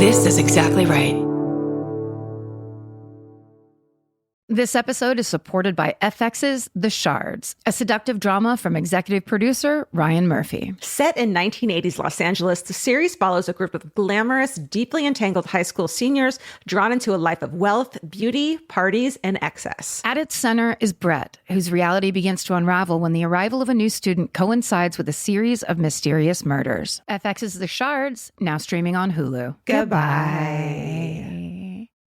This is exactly right. This episode is supported by FX's The Shards, a seductive drama from executive producer Ryan Murphy. Set in 1980s Los Angeles, the series follows a group of glamorous, deeply entangled high school seniors drawn into a life of wealth, beauty, parties, and excess. At its center is Brett, whose reality begins to unravel when the arrival of a new student coincides with a series of mysterious murders. FX's The Shards, now streaming on Hulu. Goodbye.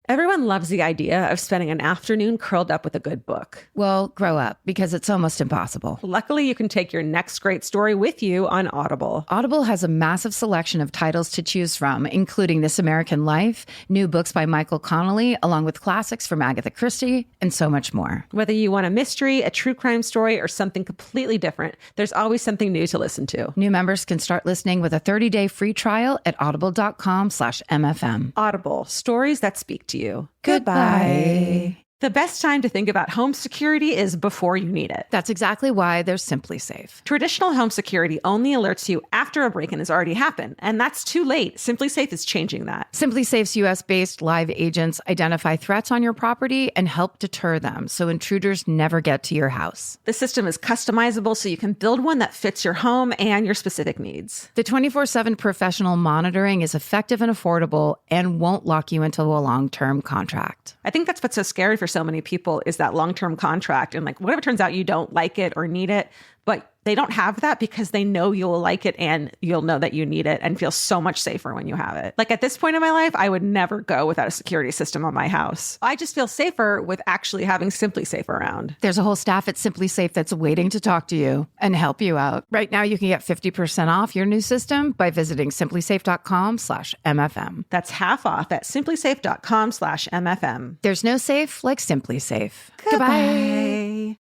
Everyone loves the idea of spending an afternoon curled up with a good book. Well, grow up, because it's almost impossible. Luckily, you can take your next great story with you on Audible. Audible has a massive selection of titles to choose from, including This American Life, new books by Michael Connelly, along with classics from Agatha Christie, and so much more. Whether you want a mystery, a true crime story, or something completely different, there's always something new to listen to. New members can start listening with a 30-day free trial at audible.com/MFM. Audible, stories that speak to you. Goodbye. The best time to think about home security is before you need it. That's exactly why there's Simply Safe. Traditional home security only alerts you after a break-in has already happened, and that's too late. Simply Safe is changing that. Simply Safe's US-based live agents identify threats on your property and help deter them so intruders never get to your house. The system is customizable so you can build one that fits your home and your specific needs. The 24/7 professional monitoring is effective and affordable and won't lock you into a long-term contract. I think that's what's so scary for so many people is that long-term contract. And like, what if it turns out you don't like it or need it, but they don't have that because they know you'll like it and you'll know that you need it and feel so much safer when you have it. Like at this point in my life, I would never go without a security system on my house. I just feel safer with actually having Simply Safe around. There's a whole staff at Simply Safe that's waiting to talk to you and help you out. Right now, you can get 50% off your new system by visiting simplysafe.com/MFM. That's half off at simplysafe.com/MFM. There's no safe like Simply Safe. Goodbye.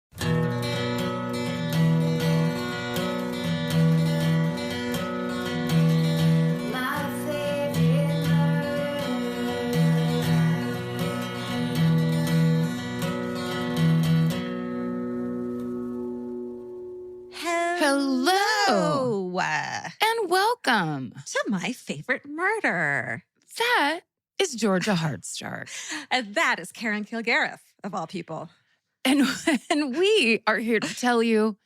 Hello. And welcome To my favorite murder. That is Georgia Hardstark. And that is Karen Kilgariff, of all people. And we are here to tell you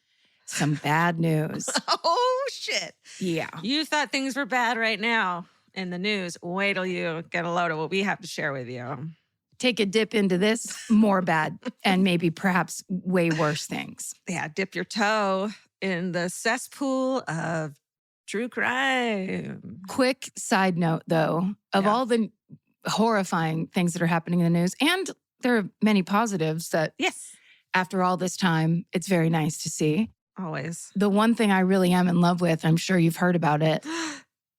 some bad news. Oh, shit. Yeah. You thought things were bad right now in the news. Wait till you get a load of what we have to share with you. Take a dip into this, more bad, and maybe perhaps way worse things. Yeah, dip your toe in the cesspool of true crime. Quick side note, though, of all the horrifying things that are happening in the news, and there are many positives that, yes, after all this time, it's very nice to see. Always. The one thing I really am in love with, I'm sure you've heard about it,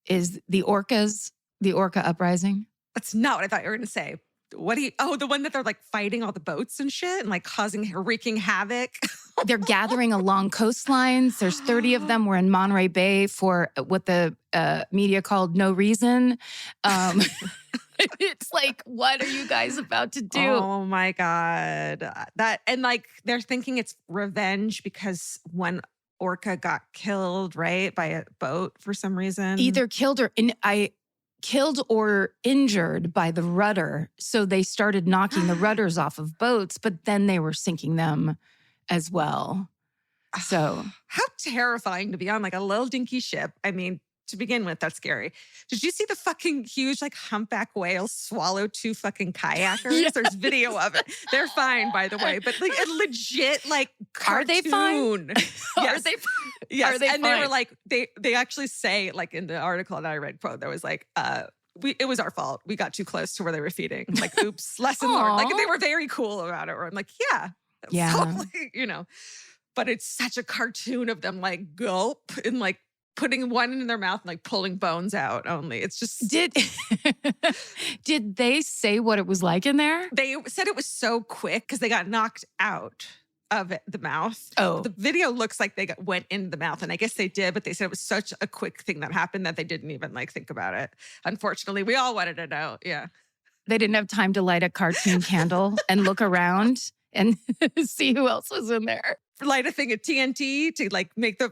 is the orca uprising. That's not what I thought you were going to say. The one that they're like fighting all the boats and shit and like wreaking havoc. They're gathering along coastlines. There's 30 of them. We're in Monterey Bay for what the media called no reason. It's like, what are you guys about to do? Oh my God. And like they're thinking it's revenge because one orca got killed, right? By a boat for some reason. Either killed or injured by the rudder. So they started knocking the rudders off of boats, but then they were sinking them as well. So how terrifying to be on like a little dinky ship. I mean, to begin with, that's scary. Did you see the fucking huge like humpback whale swallow two fucking kayakers? Yeah. There's video of it. They're fine, by the way, but like a legit like cartoon. Are they fine? Yes. Are they? Yes. Are they and fine? they were like they actually say like in the article that I read, quote, there was like it was our fault. We got too close to where they were feeding. Like, oops, lesson learned. Like they were very cool about it. Or I'm like, yeah, totally, But it's such a cartoon of them like gulp and like putting one in their mouth and like pulling bones out only. It's just... Did they say what it was like in there? They said it was so quick because they got knocked out of the mouth. Oh. The video looks like they went in the mouth, and I guess they did, but they said it was such a quick thing that happened that they didn't even like think about it. Unfortunately, we all wanted it out. Yeah. They didn't have time to light a cartoon candle and look around and see who else was in there. Light a thing of TNT to like make to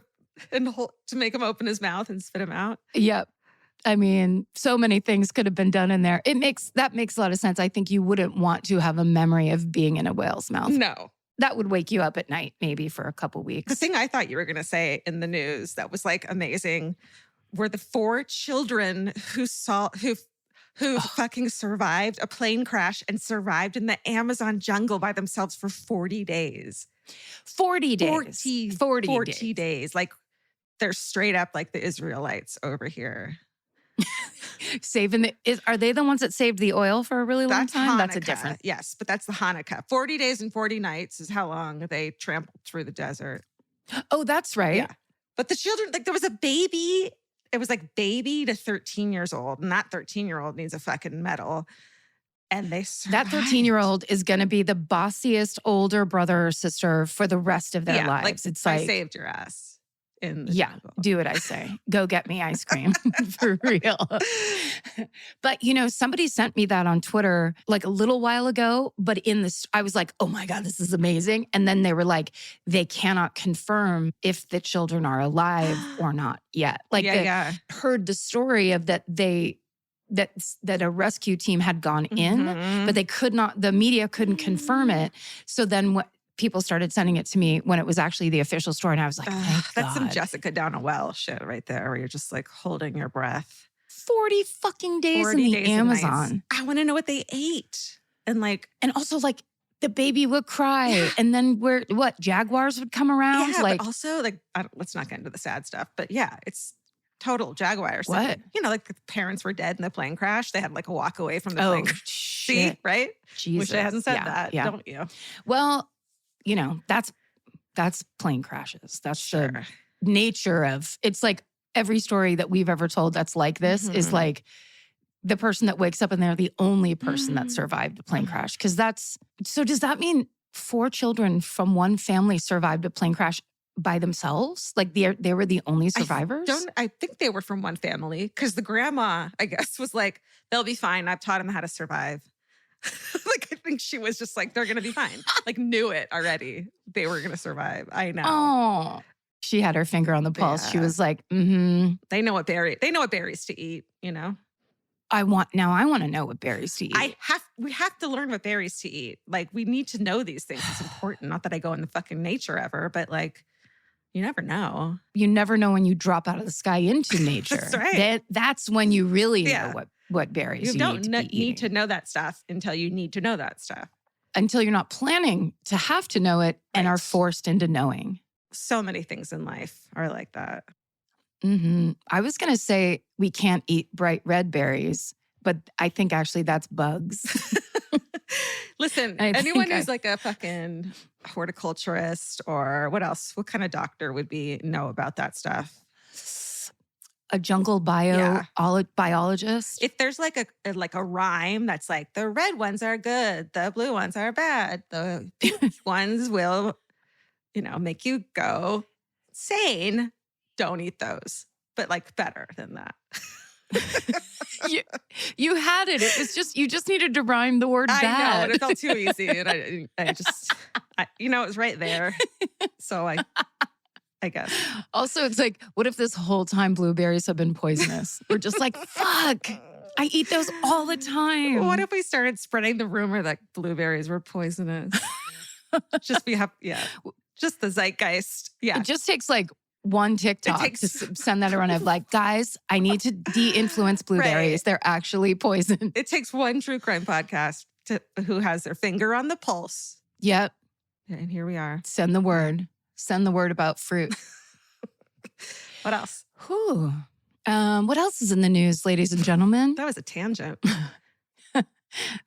make him open his mouth and spit him out. Yep. I mean, so many things could have been done in there. That makes a lot of sense. I think you wouldn't want to have a memory of being in a whale's mouth. No. That would wake you up at night, maybe for a couple weeks. The thing I thought you were going to say in the news that was like amazing were the 4 children who fucking survived a plane crash and survived in the Amazon jungle by themselves for 40 days. 40 days. 40 days. Like they're straight up like the Israelites over here. Are they the ones that saved the oil for a really long time? Hanukkah. That's a different. Yes, but that's the Hanukkah. 40 days and 40 nights is how long they trampled through the desert. Oh, that's right. Yeah. But the children, like there was a baby. It was like baby to 13 years old. And that 13-year-old needs a fucking medal. And they survived. That 13-year-old is going to be the bossiest older brother or sister for the rest of their lives. Like, it's I saved your ass. Do what I say. Go get me ice cream. For real. But, somebody sent me that on Twitter like a little while ago. But I was like, oh my God, this is amazing. And then they were like, they cannot confirm if the children are alive or not yet. Like, heard the story of that that a rescue team had gone in, but they could not, the media couldn't confirm it. So then people started sending it to me when it was actually the official story. And I was like, thank that's God. some Jessica down a well shit right there, where you're just like holding your breath. 40 fucking days in the Amazon. I want to know what they ate. And also like the baby would cry. And then jaguars would come around? Yeah, but also let's not get into the sad stuff. But yeah, it's total jaguars. What? Like the parents were dead in the plane crash. They had like a walk away from the plane crash. Shit. See, right? Jesus. Wish I hadn't said that, don't you? Well, that's plane crashes. That's the nature of, it's like every story that we've ever told that's like this is like the person that wakes up and they're the only person that survived a plane crash. So does that mean 4 children from one family survived a plane crash by themselves? Like they were the only survivors? I think they were from one family because the grandma, I guess, was like, they'll be fine. I've taught them how to survive. I think she was just like, they're going to be fine. Like knew it already. They were going to survive. I know. Oh, she had her finger on the pulse. Yeah. She was like, They know what berries to eat, I want to know what berries to eat. We have to learn what berries to eat. Like we need to know these things. It's important. Not that I go in the fucking nature ever, but like, you never know. You never know when you drop out of the sky into nature. That's right. That's when you really know what berries you don't need to know that stuff until you need to know that stuff. Until you're not planning to have to know it and are forced into knowing. So many things in life are like that. I was going to say we can't eat bright red berries, but I think actually that's bugs. Listen, anyone who's like a fucking horticulturist or what else? What kind of doctor would know about that stuff? A jungle biologist. If there's like a rhyme that's like the red ones are good, the blue ones are bad, the pink ones will, make you go insane. Don't eat those, but like better than that. you had it. It was just, you just needed to rhyme the word bad. I know, and it felt too easy. And I just, it was right there. So I guess. Also, it's like, what if this whole time blueberries have been poisonous? We're just like, fuck, I eat those all the time. What if we started spreading the rumor that blueberries were poisonous? Just the zeitgeist. Yeah. It just takes like one TikTok to send that around of like, guys, I need to de-influence blueberries. Right. They're actually poison. It takes one true crime podcast who has their finger on the pulse. Yep. And here we are. Send the word. Send the word about fruit. What else? Whew. What else is in the news, ladies and gentlemen? That was a tangent.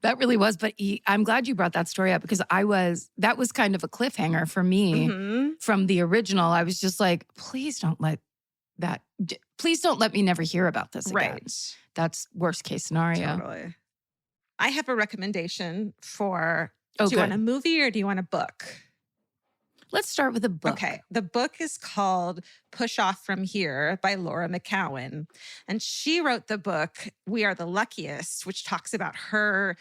That really was. But I'm glad you brought that story up because that was kind of a cliffhanger for me from the original. I was just like, please don't let me never hear about this again. Right. That's worst case scenario. Totally. I have a recommendation for, do you want a movie or do you want a book? Let's start with a book. Okay. The book is called Push Off From Here by Laura McCowan. And she wrote the book, We Are the Luckiest, which talks about her,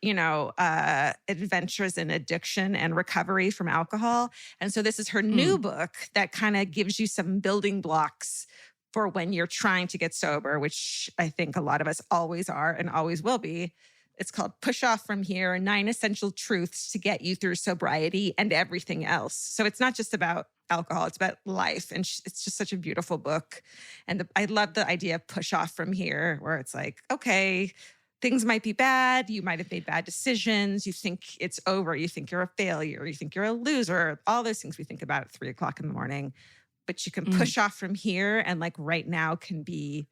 adventures in addiction and recovery from alcohol. And so this is her new book that kind of gives you some building blocks for when you're trying to get sober, which I think a lot of us always are and always will be. It's called Push Off From Here, 9 Essential Truths to Get You Through Sobriety and Everything Else. So it's not just about alcohol, it's about life. And it's just such a beautiful book. And I love the idea of push off from here, where it's like, okay, things might be bad. You might have made bad decisions. You think it's over. You think you're a failure. You think you're a loser. All those things we think about at 3:00 in the morning. But you can push off from here, and like right now can be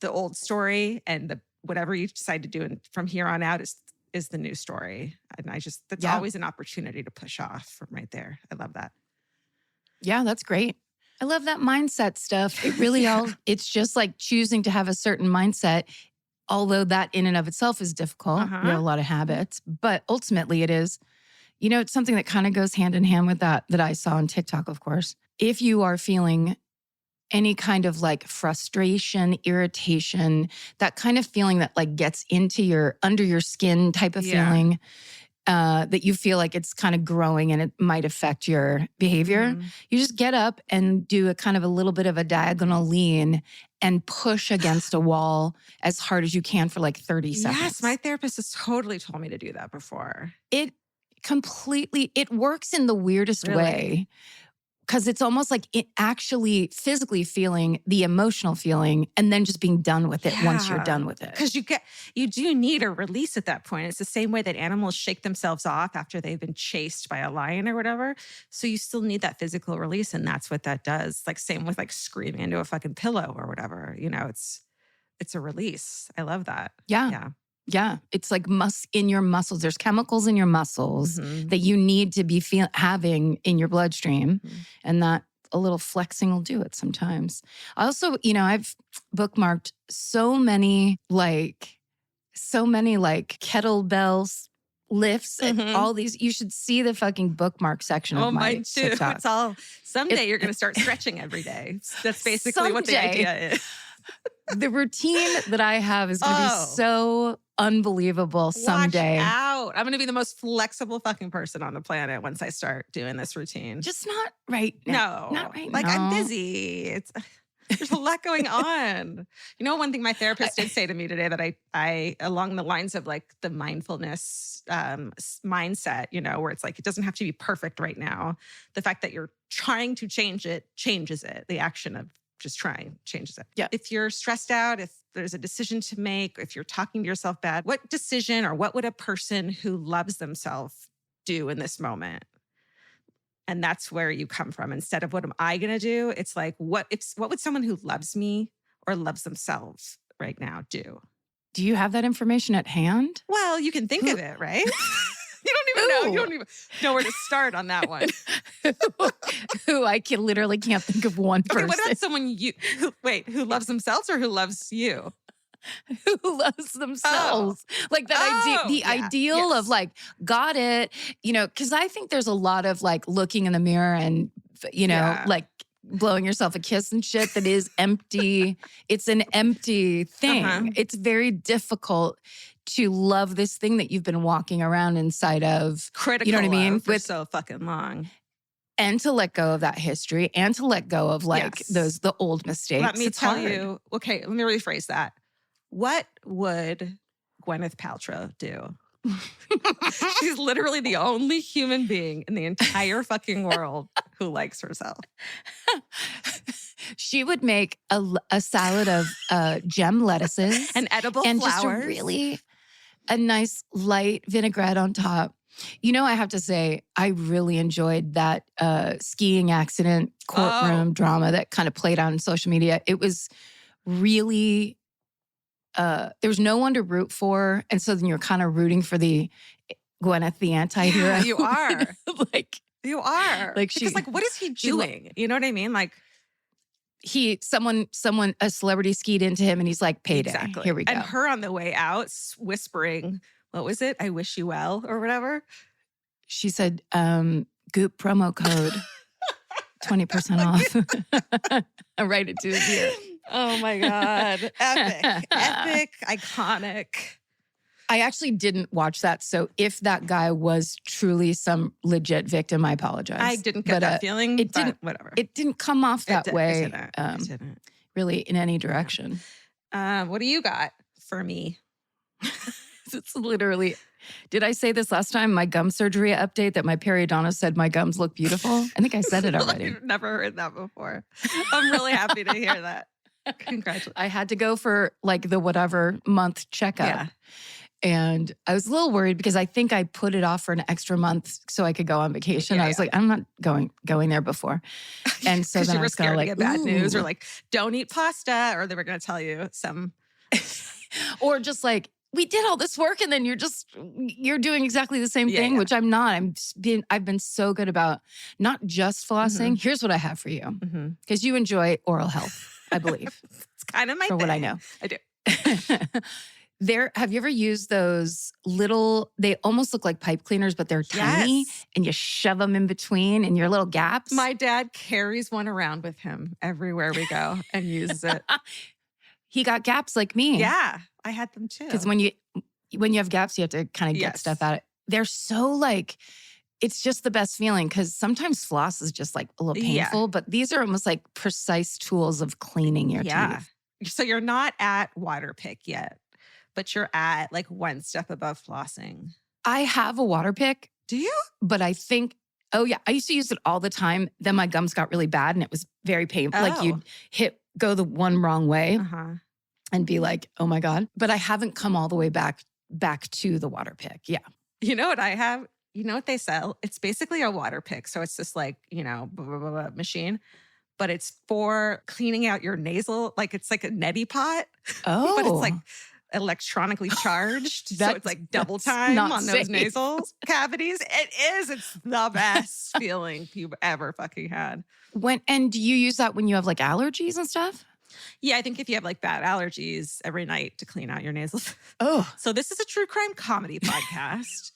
the old story, and whatever you decide to do and from here on out is the new story. And that's always an opportunity to push off from right there. I love that. Yeah, that's great. I love that mindset stuff. It really it's just like choosing to have a certain mindset, although that in and of itself is difficult. We have a lot of habits, but ultimately it is, it's something that kind of goes hand in hand with that I saw on TikTok, of course. If you are feeling any kind of like frustration, irritation, that kind of feeling that like gets into under your skin type of feeling, that you feel like it's kind of growing and it might affect your behavior, you just get up and do a kind of a little bit of a diagonal lean and push against a wall as hard as you can for like 30 seconds. Yes, my therapist has totally told me to do that before. It works in the weirdest way. Because it's almost like it actually physically feeling the emotional feeling and then just being done with it once you're done with it. Because you do need a release at that point. It's the same way that animals shake themselves off after they've been chased by a lion or whatever. So you still need that physical release, and that's what that does. Like same with like screaming into a fucking pillow or whatever. It's a release. I love that. Yeah. It's like in your muscles. There's chemicals in your muscles that you need to be having in your bloodstream. And that a little flexing will do it sometimes. I also, I've bookmarked so many kettlebells, lifts, and all these. You should see the fucking bookmark section of my mine too. TikTok. It's all, someday you're going to start stretching every day. That's basically what the idea is. The routine that I have is going to be so unbelievable someday. Watch out. I'm going to be the most flexible fucking person on the planet once I start doing this routine. Just not right now. No. Not right now. now. I'm busy. There's a lot going on. One thing my therapist did say to me today that I along the lines of like the mindfulness mindset, where it's like, it doesn't have to be perfect right now. The fact that you're trying to change it changes it. The action of just trying changes it. Yeah. If you're stressed out, if there's a decision to make, if you're talking to yourself bad, what decision or what would a person who loves themselves do in this moment? And that's where you come from. Instead of what am I going to do? It's like, what would someone who loves me or loves themselves right now do? Do you have that information at hand? Well, you can think of it, right? You don't even know. You don't even know where to start on that one. Who I literally can't think of one person. Okay, what about someone who loves themselves or who loves you? Who loves themselves. Like that idea, ideal of like, got it. Because I think there's a lot of like looking in the mirror and, like blowing yourself a kiss and shit that is empty. It's an empty thing. It's very difficult to love this thing that you've been walking around inside of. Critical, you know what I mean? For so fucking long. And to let go of that history and to let go of like the old mistakes. Let me tell you. Okay, let me rephrase that. What would Gwyneth Paltrow do? She's literally the only human being in the entire fucking world who likes herself. She would make a salad of gem lettuces and edible and flowers. Just a nice light vinaigrette on top. I have to say, I really enjoyed that skiing accident courtroom drama that kind of played out on social media. It was really, there was no one to root for. And so then you're kind of rooting for the Gwyneth, the anti-hero. Yeah, you are. You are. Like because what is he doing? You know what I mean? Like, a celebrity skied into him and he's like, payday. Exactly. Here we go. And her on the way out whispering, what was it? I wish you well or whatever. She said, Goop promo code, 20% off. I write it to his ear. Oh my God. Epic. Epic. Iconic. I actually didn't watch that. So if that guy was truly some legit victim, I apologize. I didn't get that feeling, it but didn't, whatever. It didn't come off that way. It didn't. Really in any direction. What do you got for me? It's literally, did I say this last time? My gum surgery update that my periodontist said my gums look beautiful. I think I said it already. I've never heard that before. I'm really happy to hear that. Congratulations. I had to go for like the whatever month checkup. Yeah. And I was a little worried because I think I put it off for an extra month so I could go on vacation. I was like, I'm not going there before. And so then you I were was kind scared of to like, get bad news, or ooh. like, don't eat pasta, or they were going to tell you some. Or just like, we did all this work and then you're doing exactly the same thing, which I'm not. I've been so good about not just flossing. Here's what I have for you. Because you enjoy oral health, I believe. It's kind of my thing. For what I know. I do. Have you ever used those little, they almost look like pipe cleaners, but they're tiny and you shove them in between in your little gaps? My dad carries one around with him everywhere we go and uses it. He got gaps like me. Yeah, I had them too. Because when you have gaps, you have to kind of get stuff out. They're so like, it's just the best feeling because sometimes floss is just like a little painful, but these are almost like precise tools of cleaning your teeth. So you're not at water pick yet, but you're at like one step above flossing. I have a water pick. Do you? But I think, I used to use it all the time. Then my gums got really bad and it was very painful. Like you'd go the one wrong way and be like, oh my God. But I haven't come all the way back to the water pick. Yeah. You know what I have? You know what they sell? It's basically a water pick. So it's just like, blah, blah, blah, blah, machine. But it's for cleaning out your nasal. Like it's like a neti pot. Oh. But it's like electronically charged. So it's like double time on those nasal cavities. It is. It's the best feeling you've ever fucking had. And do you use that when you have like allergies and stuff? Yeah, I think if you have like bad allergies every night to clean out your nasal. Oh. So this is a true crime comedy podcast.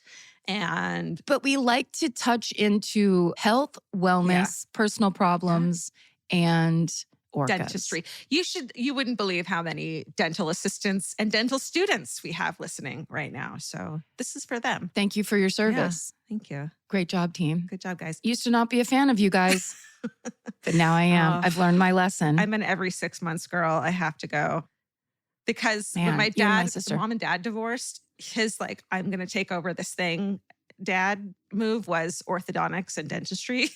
But we like to touch into health, wellness, personal problems, and orcas. Dentistry. You wouldn't believe how many dental assistants and dental students we have listening right now. So this is for them. Thank you for your service. Yeah, thank you. Great job, team. Good job, guys. Used to not be a fan of you guys, but now I am. I've learned my lesson. I'm an every 6 months girl. I have to go. Because when my mom and dad divorced, his like, I'm going to take over this thing, dad move was orthodontics and dentistry.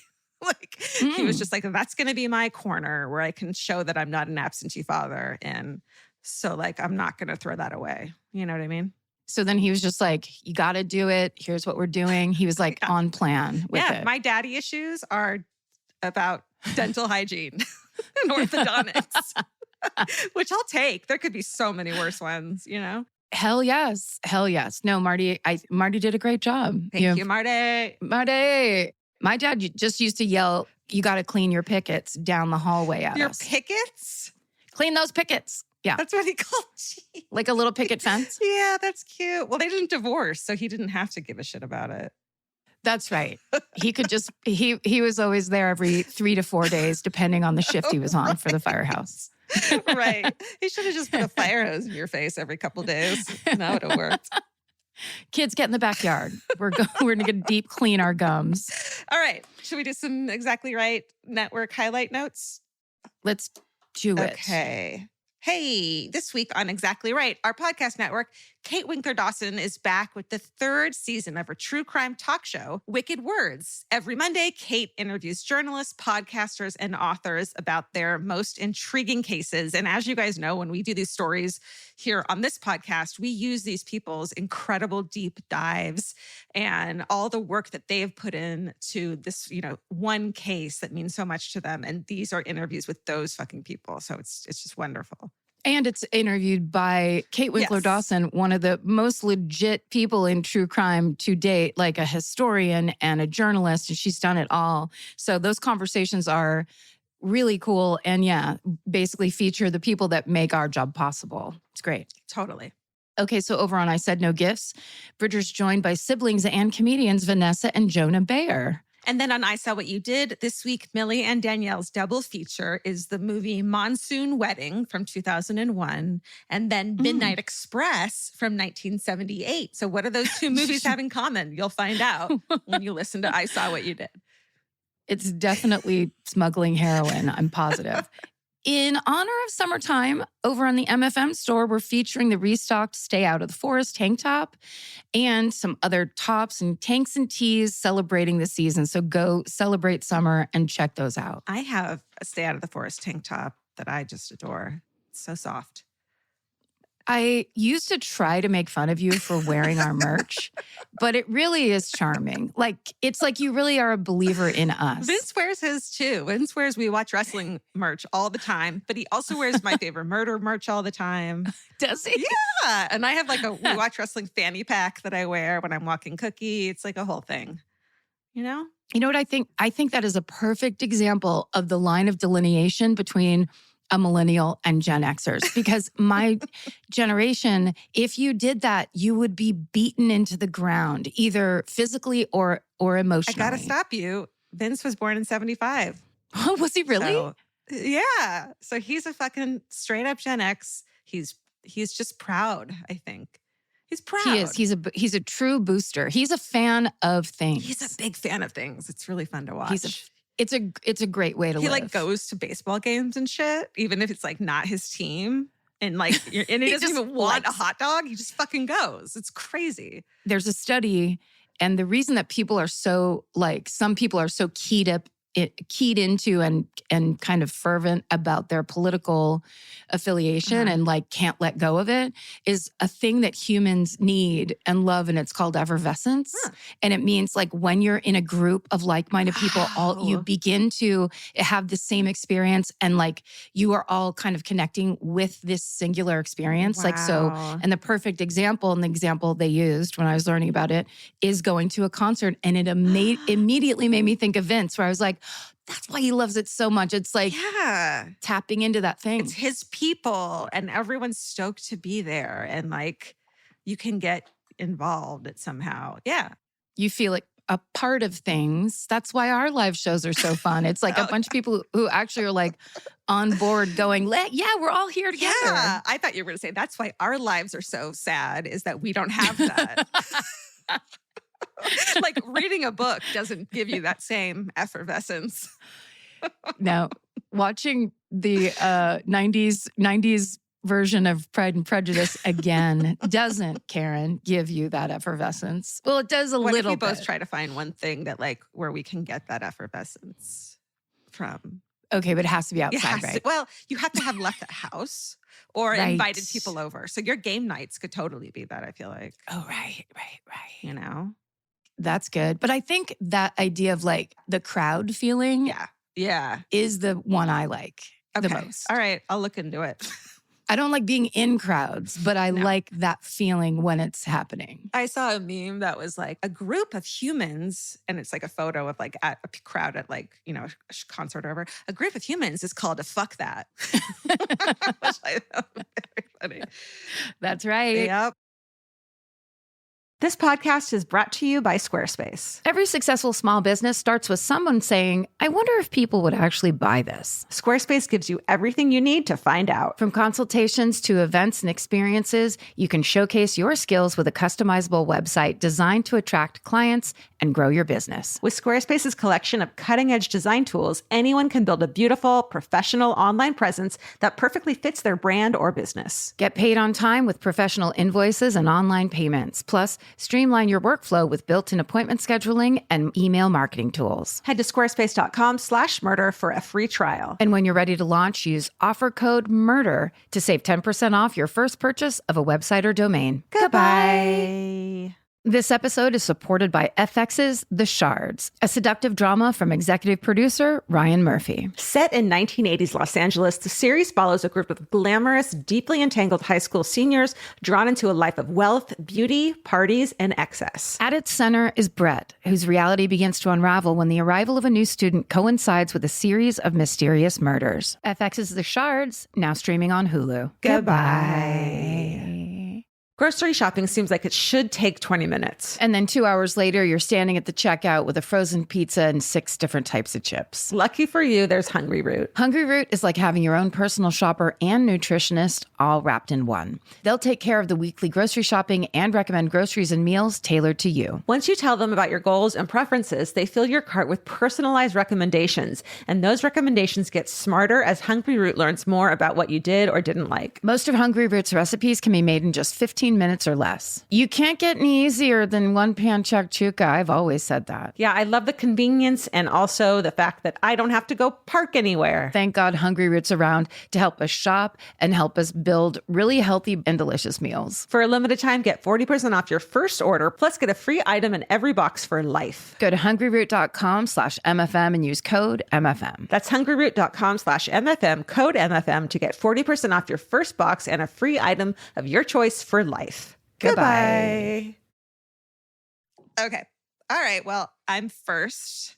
Like he was just like, that's going to be my corner where I can show that I'm not an absentee father. And so like, I'm not going to throw that away. You know what I mean? So then he was just like, you got to do it. Here's what we're doing. He was like on plan with it. My daddy issues are about dental hygiene and orthodontics, which I'll take. There could be so many worse ones, Hell yes. Hell yes. No, Marty did a great job. Thank you, Marty. Marty. My dad just used to yell, you got to clean your pickets down the hallway at us. Your pickets? Clean those pickets. Yeah. That's what he called you. Like a little picket fence? Yeah, that's cute. Well, they didn't divorce, so he didn't have to give a shit about it. That's right. He could just, he was always there every 3 to 4 days, depending on the shift he was on for the firehouse. Right. He should have just put a fire hose in your face every couple days. That would have worked. Kids, get in the backyard. We're going to deep clean our gums. All right. Should we do some Exactly Right network highlight notes? Let's do it. Okay. Hey, this week on Exactly Right, our podcast network, Kate Winkler-Dawson is back with the 3rd season of her true crime talk show, Wicked Words. Every Monday, Kate interviews journalists, podcasters, and authors about their most intriguing cases. And as you guys know, when we do these stories here on this podcast, we use these people's incredible deep dives and all the work that they have put into this, one case that means so much to them. And these are interviews with those fucking people. So it's just wonderful. And it's interviewed by Kate Winkler-Dawson, one of the most legit people in true crime to date, like a historian and a journalist, and she's done it all. So those conversations are really cool and basically feature the people that make our job possible. It's great. Totally. Okay, so over on I Said No Gifts, Bridger's joined by siblings and comedians Vanessa and Jonah Bayer. And then on I Saw What You Did this week, Millie and Danielle's double feature is the movie Monsoon Wedding from 2001 and then Midnight Express from 1978. So what do those two movies have in common? You'll find out when you listen to I Saw What You Did. It's definitely smuggling heroin, I'm positive. In honor of summertime, over on the MFM store, we're featuring the restocked Stay Out of the Forest tank top and some other tops and tanks and tees celebrating the season. So go celebrate summer and check those out. I have a Stay Out of the Forest tank top that I just adore. It's so soft. I used to try to make fun of you for wearing our merch, but it really is charming. Like, it's like you really are a believer in us. Vince wears his too. Vince wears We Watch Wrestling merch all the time, but he also wears My Favorite Murder merch all the time. Does he? Yeah. And I have like a We Watch Wrestling fanny pack that I wear when I'm walking Cookie. It's like a whole thing, you know? You know what I think? I think that is a perfect example of the line of delineation between a millennial and Gen Xers, because my generation, if you did that, you would be beaten into the ground, either physically or emotionally. I gotta stop you. Vince was born in 75. Oh, was he really? So, yeah. So he's a fucking straight up Gen X. He's just proud, I think. He's proud. He is. He's a true booster. He's a fan of things. He's a big fan of things. It's really fun to watch. It's a great way to live. He like goes to baseball games and shit, even if it's like not his team. And like, and he doesn't even want a hot dog. He just fucking goes. It's crazy. There's a study, and the reason that people are so like, some people are so keyed into and kind of fervent about their political affiliation and like can't let go of it is a thing that humans need and love, and it's called effervescence. And it means like when you're in a group of like-minded people, all you begin to have the same experience, and like you are all kind of connecting with this singular experience. Like so, and the perfect example, and the example they used when I was learning about it, is going to a concert, and it immediately made me think of Vince, where I was like, that's why he loves it so much. It's like tapping into that thing. It's his people, and everyone's stoked to be there, and like you can get involved somehow. Yeah. You feel like a part of things. That's why our live shows are so fun. It's like a bunch of people who actually are like on board going, yeah, we're all here together. Yeah. I thought you were going to say that's why our lives are so sad, is that we don't have that. Like reading a book doesn't give you that same effervescence. No, watching the 90s version of Pride and Prejudice again doesn't, Karen, give you that effervescence. Well, it does a little bit. What if we both try to find one thing that like where we can get that effervescence from? Okay, but it has to be outside, right? Well, you have to have left the house or invited people over. So your game nights could totally be that, I feel like. Oh, right. You know? That's good. But I think that idea of like the crowd feeling is the one I like the most. All right. I'll look into it. I don't like being in crowds, but I like that feeling when it's happening. I saw a meme that was like a group of humans, and it's like a photo of like at a crowd at like, you know, a concert or whatever. A group of humans is called a fuck that. Which I found very funny. That's right. Yep. This podcast is brought to you by Squarespace. Every successful small business starts with someone saying, I wonder if people would actually buy this. Squarespace gives you everything you need to find out. From consultations to events and experiences, you can showcase your skills with a customizable website designed to attract clients and grow your business. With Squarespace's collection of cutting-edge design tools, anyone can build a beautiful, professional online presence that perfectly fits their brand or business. Get paid on time with professional invoices and online payments. Plus, streamline your workflow with built-in appointment scheduling and email marketing tools. Head to squarespace.com/murder for a free trial. And when you're ready to launch, use offer code MURDER to save 10% off your first purchase of a website or domain. Goodbye. This episode is supported by FX's The Shards, a seductive drama from executive producer Ryan Murphy. Set in 1980s Los Angeles, the series follows a group of glamorous, deeply entangled high school seniors drawn into a life of wealth, beauty, parties, and excess. At its center is Brett, whose reality begins to unravel when the arrival of a new student coincides with a series of mysterious murders. FX's The Shards, now streaming on Hulu. Goodbye. Grocery shopping seems like it should take 20 minutes. And then 2 hours later, you're standing at the checkout with a frozen pizza and 6 different types of chips. Lucky for you, there's Hungry Root. Hungry Root is like having your own personal shopper and nutritionist all wrapped in one. They'll take care of the weekly grocery shopping and recommend groceries and meals tailored to you. Once you tell them about your goals and preferences, they fill your cart with personalized recommendations. And those recommendations get smarter as Hungry Root learns more about what you did or didn't like. Most of Hungry Root's recipes can be made in just 15 minutes or less. You can't get any easier than one pan shakshuka. I've always said that. Yeah, I love the convenience and also the fact that I don't have to go park anywhere. Thank God Hungry Root's around to help us shop and help us build really healthy and delicious meals. For a limited time, get 40% off your first order, plus get a free item in every box for life. Go to hungryroot.com/MFM and use code MFM. That's hungryroot.com/MFM, code MFM to get 40% off your first box and a free item of your choice for life. Goodbye. Okay. All right. Well, I'm first.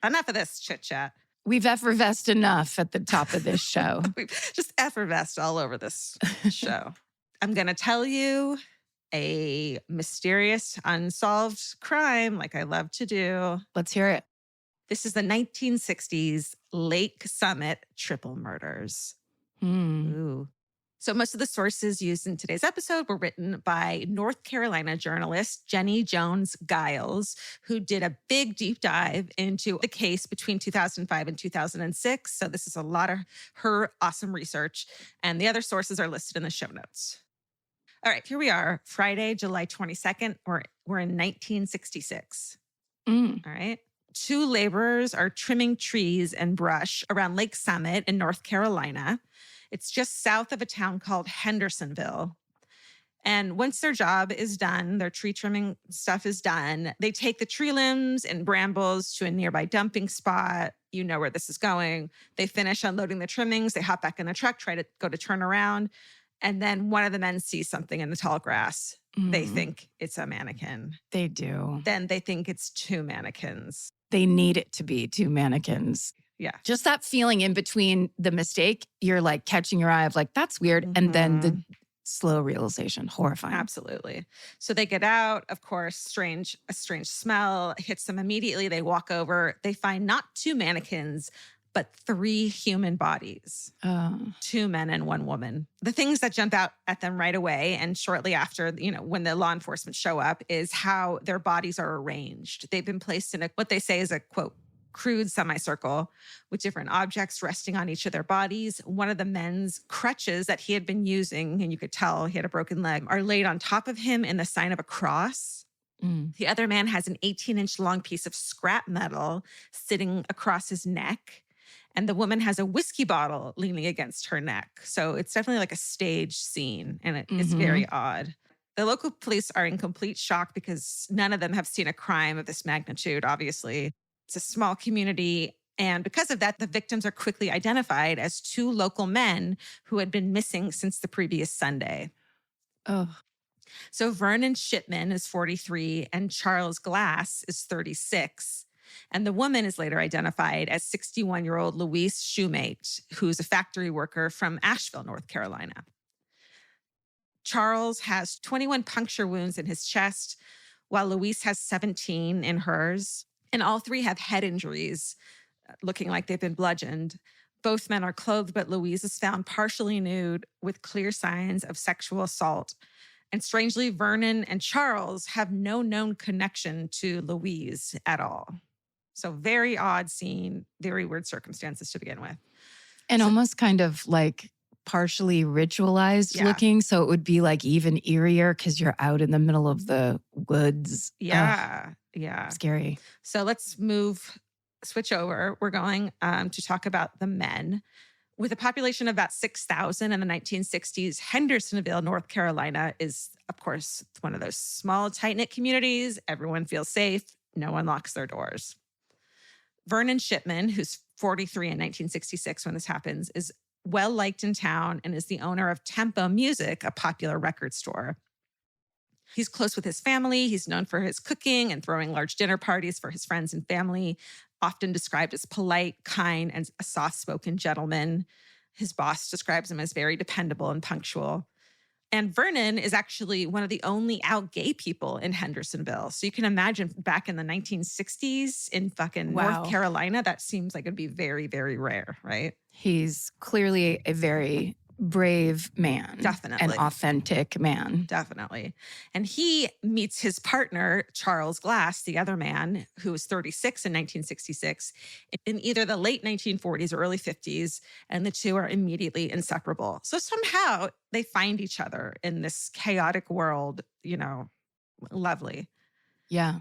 Enough of this chit chat. We've effervesced enough at the top of this show. We've just effervesced all over this show. I'm going to tell you a mysterious, unsolved crime like I love to do. Let's hear it. This is the 1960s Lake Summit triple murders. Ooh. So most of the sources used in today's episode were written by North Carolina journalist Jenny Jones Giles, who did a big deep dive into the case between 2005 and 2006. So this is a lot of her awesome research. And the other sources are listed in the show notes. All right, here we are, Friday, July 22nd. We're in 1966. All right. 2 laborers are trimming trees and brush around Lake Summit in North Carolina. It's just south of a town called Hendersonville. And once their job is done, their tree trimming stuff is done, they take the tree limbs and brambles to a nearby dumping spot. You know where this is going. They finish unloading the trimmings. They hop back in the truck, try to go to turn around. And then one of the men sees something in the tall grass. They think it's a mannequin. They do. Then they think it's 2 mannequins. They need it to be 2 mannequins. Yeah. Just that feeling in between the mistake, you're like catching your eye of like, that's weird. And then the slow realization, horrifying. Absolutely. So they get out, of course, a strange smell hits them immediately. They walk over, they find not 2 mannequins, but 3 human bodies, 2 men and 1 woman. The things that jump out at them right away and shortly after, when the law enforcement show up is how their bodies are arranged. They've been placed in what they say is a, quote, crude semicircle with different objects resting on each of their bodies. One of the men's crutches that he had been using, and you could tell he had a broken leg, are laid on top of him in the sign of a cross. The other man has an 18-inch long piece of scrap metal sitting across his neck. And the woman has a whiskey bottle leaning against her neck. So it's definitely like a staged scene, and it is very odd. The local police are in complete shock because none of them have seen a crime of this magnitude, obviously. It's a small community. And because of that, the victims are quickly identified as 2 local men who had been missing since the previous Sunday. So Vernon Shipman is 43 and Charles Glass is 36. And the woman is later identified as 61-year-old Louise Shoemate, who's a factory worker from Asheville, North Carolina. Charles has 21 puncture wounds in his chest, while Louise has 17 in hers. And all 3 have head injuries, looking like they've been bludgeoned. Both men are clothed, but Louise is found partially nude with clear signs of sexual assault. And strangely, Vernon and Charles have no known connection to Louise at all. So very odd scene, very weird circumstances to begin with. And almost kind of like partially ritualized looking. So it would be like even eerier because you're out in the middle of the woods. Yeah. Scary. So let's switch over. We're going to talk about the men. With a population of about 6,000 in the 1960s, Hendersonville, North Carolina is, of course, one of those small, tight-knit communities. Everyone feels safe. No one locks their doors. Vernon Shipman, who's 43 in 1966 when this happens, is well-liked in town and is the owner of Tempo Music, a popular record store. He's close with his family. He's known for his cooking and throwing large dinner parties for his friends and family, often described as polite, kind, and a soft-spoken gentleman. His boss describes him as very dependable and punctual. And Vernon is actually one of the only out gay people in Hendersonville. So you can imagine back in the 1960s in fucking North Wow. Carolina, that seems like it'd be very, very rare, right? He's clearly a very brave man. An Definitely. authentic man. Definitely. And he meets his partner, Charles Glass, the other man, who was 36 in 1966, in either the late 1940s or early 50s. And the two are immediately inseparable. So somehow they find each other in this chaotic world, lovely. Yeah.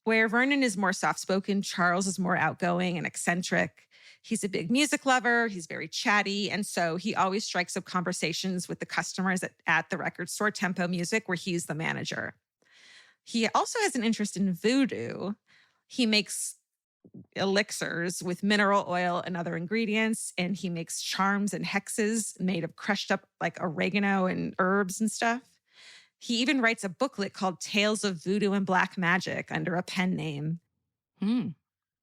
Where Vernon is more soft-spoken, Charles is more outgoing and eccentric. He's a big music lover. He's very chatty. And so he always strikes up conversations with the customers at the record store, Tempo Music, where he's the manager. He also has an interest in voodoo. He makes elixirs with mineral oil and other ingredients, and he makes charms and hexes made of crushed up like oregano and herbs and stuff. He even writes a booklet called Tales of Voodoo and Black Magic under a pen name. Mm.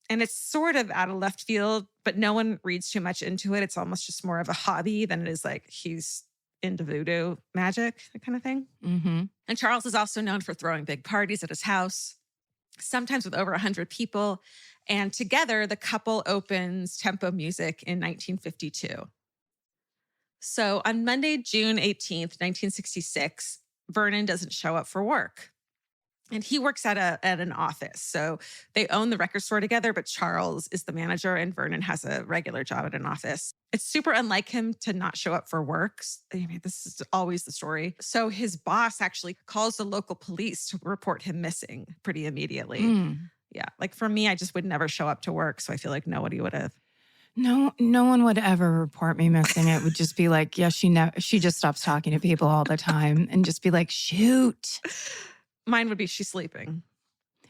And it's sort of out of left field, but no one reads too much into it. It's almost just more of a hobby than it is like he's into voodoo magic, that kind of thing. Mm-hmm. And Charles is also known for throwing big parties at his house, sometimes with over 100 people. And together, the couple opens Tempo Music in 1952. So on Monday, June 18th, 1966, Vernon doesn't show up for work. And he works at an office. So they own the record store together, but Charles is the manager and Vernon has a regular job at an office. It's super unlike him to not show up for work. I mean, this is always the story. So his boss actually calls the local police to report him missing pretty immediately. Yeah. Like for me, I just would never show up to work. So I feel like nobody would have. No one would ever report me missing. It would just be like, yeah, she just stops talking to people all the time and just be like, shoot. Mine would be she's sleeping.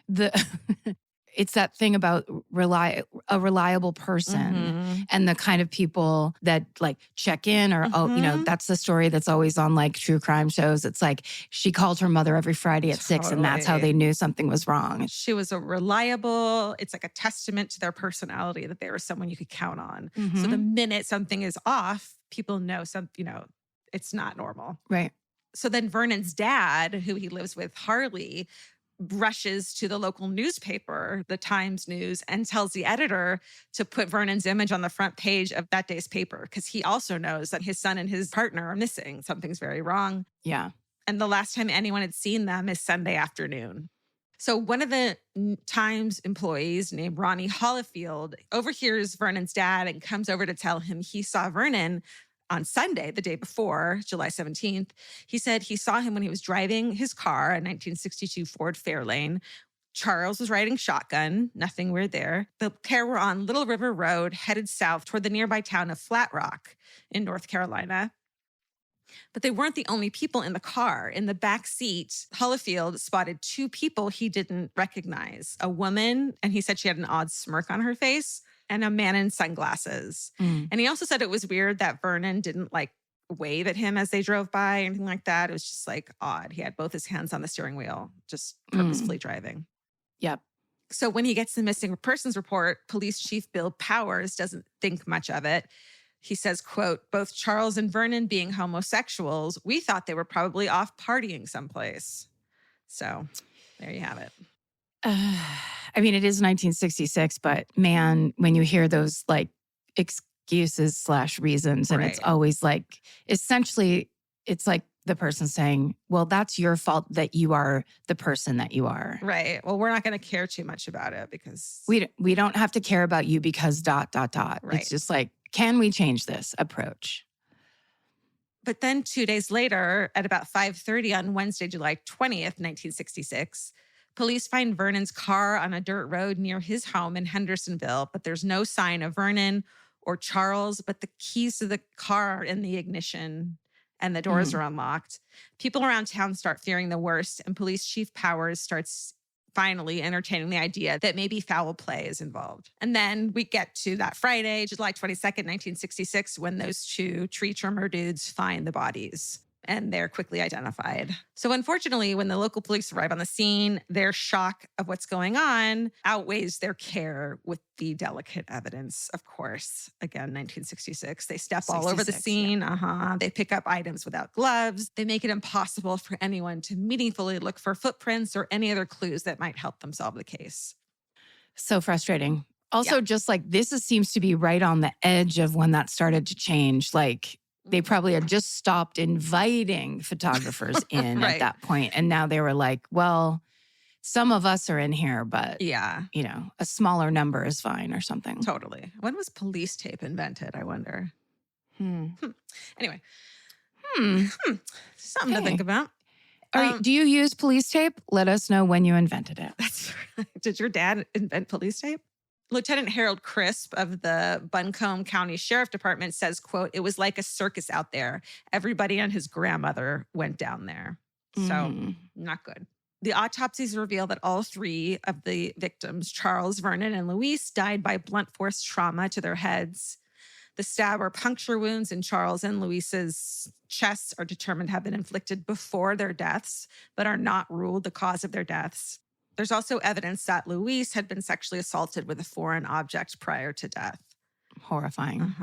It's that thing about a reliable person and the kind of people that like check in or, that's the story that's always on like true crime shows. It's like she called her mother every Friday at 6 and that's how they knew something was wrong. She was a reliable, it's like a testament to their personality that they were someone you could count on. So the minute something is off, people know it's not normal. Right. So then Vernon's dad, who he lives with, Harley, rushes to the local newspaper, the Times News, and tells the editor to put Vernon's image on the front page of that day's paper because he also knows that his son and his partner are missing. Something's very wrong. Yeah. And the last time anyone had seen them is Sunday afternoon. So one of the Times employees named Ronnie Hollifield overhears Vernon's dad and comes over to tell him he saw Vernon on Sunday, the day before, July 17th. He said he saw him when he was driving his car, a 1962 Ford Fairlane. Charles was riding shotgun, nothing weird there. The pair were on Little River Road, headed south toward the nearby town of Flat Rock in North Carolina. But they weren't the only people in the car. In the back seat, Hollifield spotted two people he didn't recognize. A woman, and he said she had an odd smirk on her face, and a man in sunglasses. And he also said it was weird that Vernon didn't like wave at him as they drove by or anything like that. It was just like odd. He had both his hands on the steering wheel, just purposefully driving. Yep. So when he gets the missing persons report, Police Chief Bill Powers doesn't think much of it. He says, quote, both Charles and Vernon being homosexuals, we thought they were probably off partying someplace. So there you have it. I mean, it is 1966, but man, when you hear those like excuses / reasons, and it's always like, essentially, it's like the person saying, well, that's your fault that you are the person that you are. Right. Well, we're not going to care too much about it because we don't have to care about you because ... Right. It's just like, can we change this approach? But then 2 days later, at about 5:30 on Wednesday, July 20th, 1966, police find Vernon's car on a dirt road near his home in Hendersonville, but there's no sign of Vernon or Charles, but the keys to the car are in the ignition and the doors are unlocked. People around town start fearing the worst, and Police Chief Powers starts finally entertaining the idea that maybe foul play is involved. And then we get to that Friday, July 22nd, 1966, when those two tree trimmer dudes find the bodies. and they're quickly identified. So unfortunately, when the local police arrive on the scene, their shock of what's going on outweighs their care with the delicate evidence, of course. Again, 1966, they step all over the scene. Yeah. They pick up items without gloves. They make it impossible for anyone to meaningfully look for footprints or any other clues that might help them solve the case. So frustrating. Also, just like seems to be right on the edge of when that started to change. Like, they probably had just stopped inviting photographers in Right. at that point. And now they were like, well, some of us are in here, but yeah, a smaller number is fine or something. Totally. When was police tape invented, I wonder? Anyway. Something to think about. Do you use police tape? Let us know when you invented it. That's right. Did your dad invent police tape? Lieutenant Harold Crisp of the Buncombe County Sheriff Department says, quote, "It was like a circus out there. Everybody and his grandmother went down there." So not good. The autopsies reveal that all three of the victims, Charles, Vernon, and Louise, died by blunt force trauma to their heads. The stab or puncture wounds in Charles and Louise's chests are determined to have been inflicted before their deaths, but are not ruled the cause of their deaths. There's also evidence that Louise had been sexually assaulted with a foreign object prior to death. Horrifying.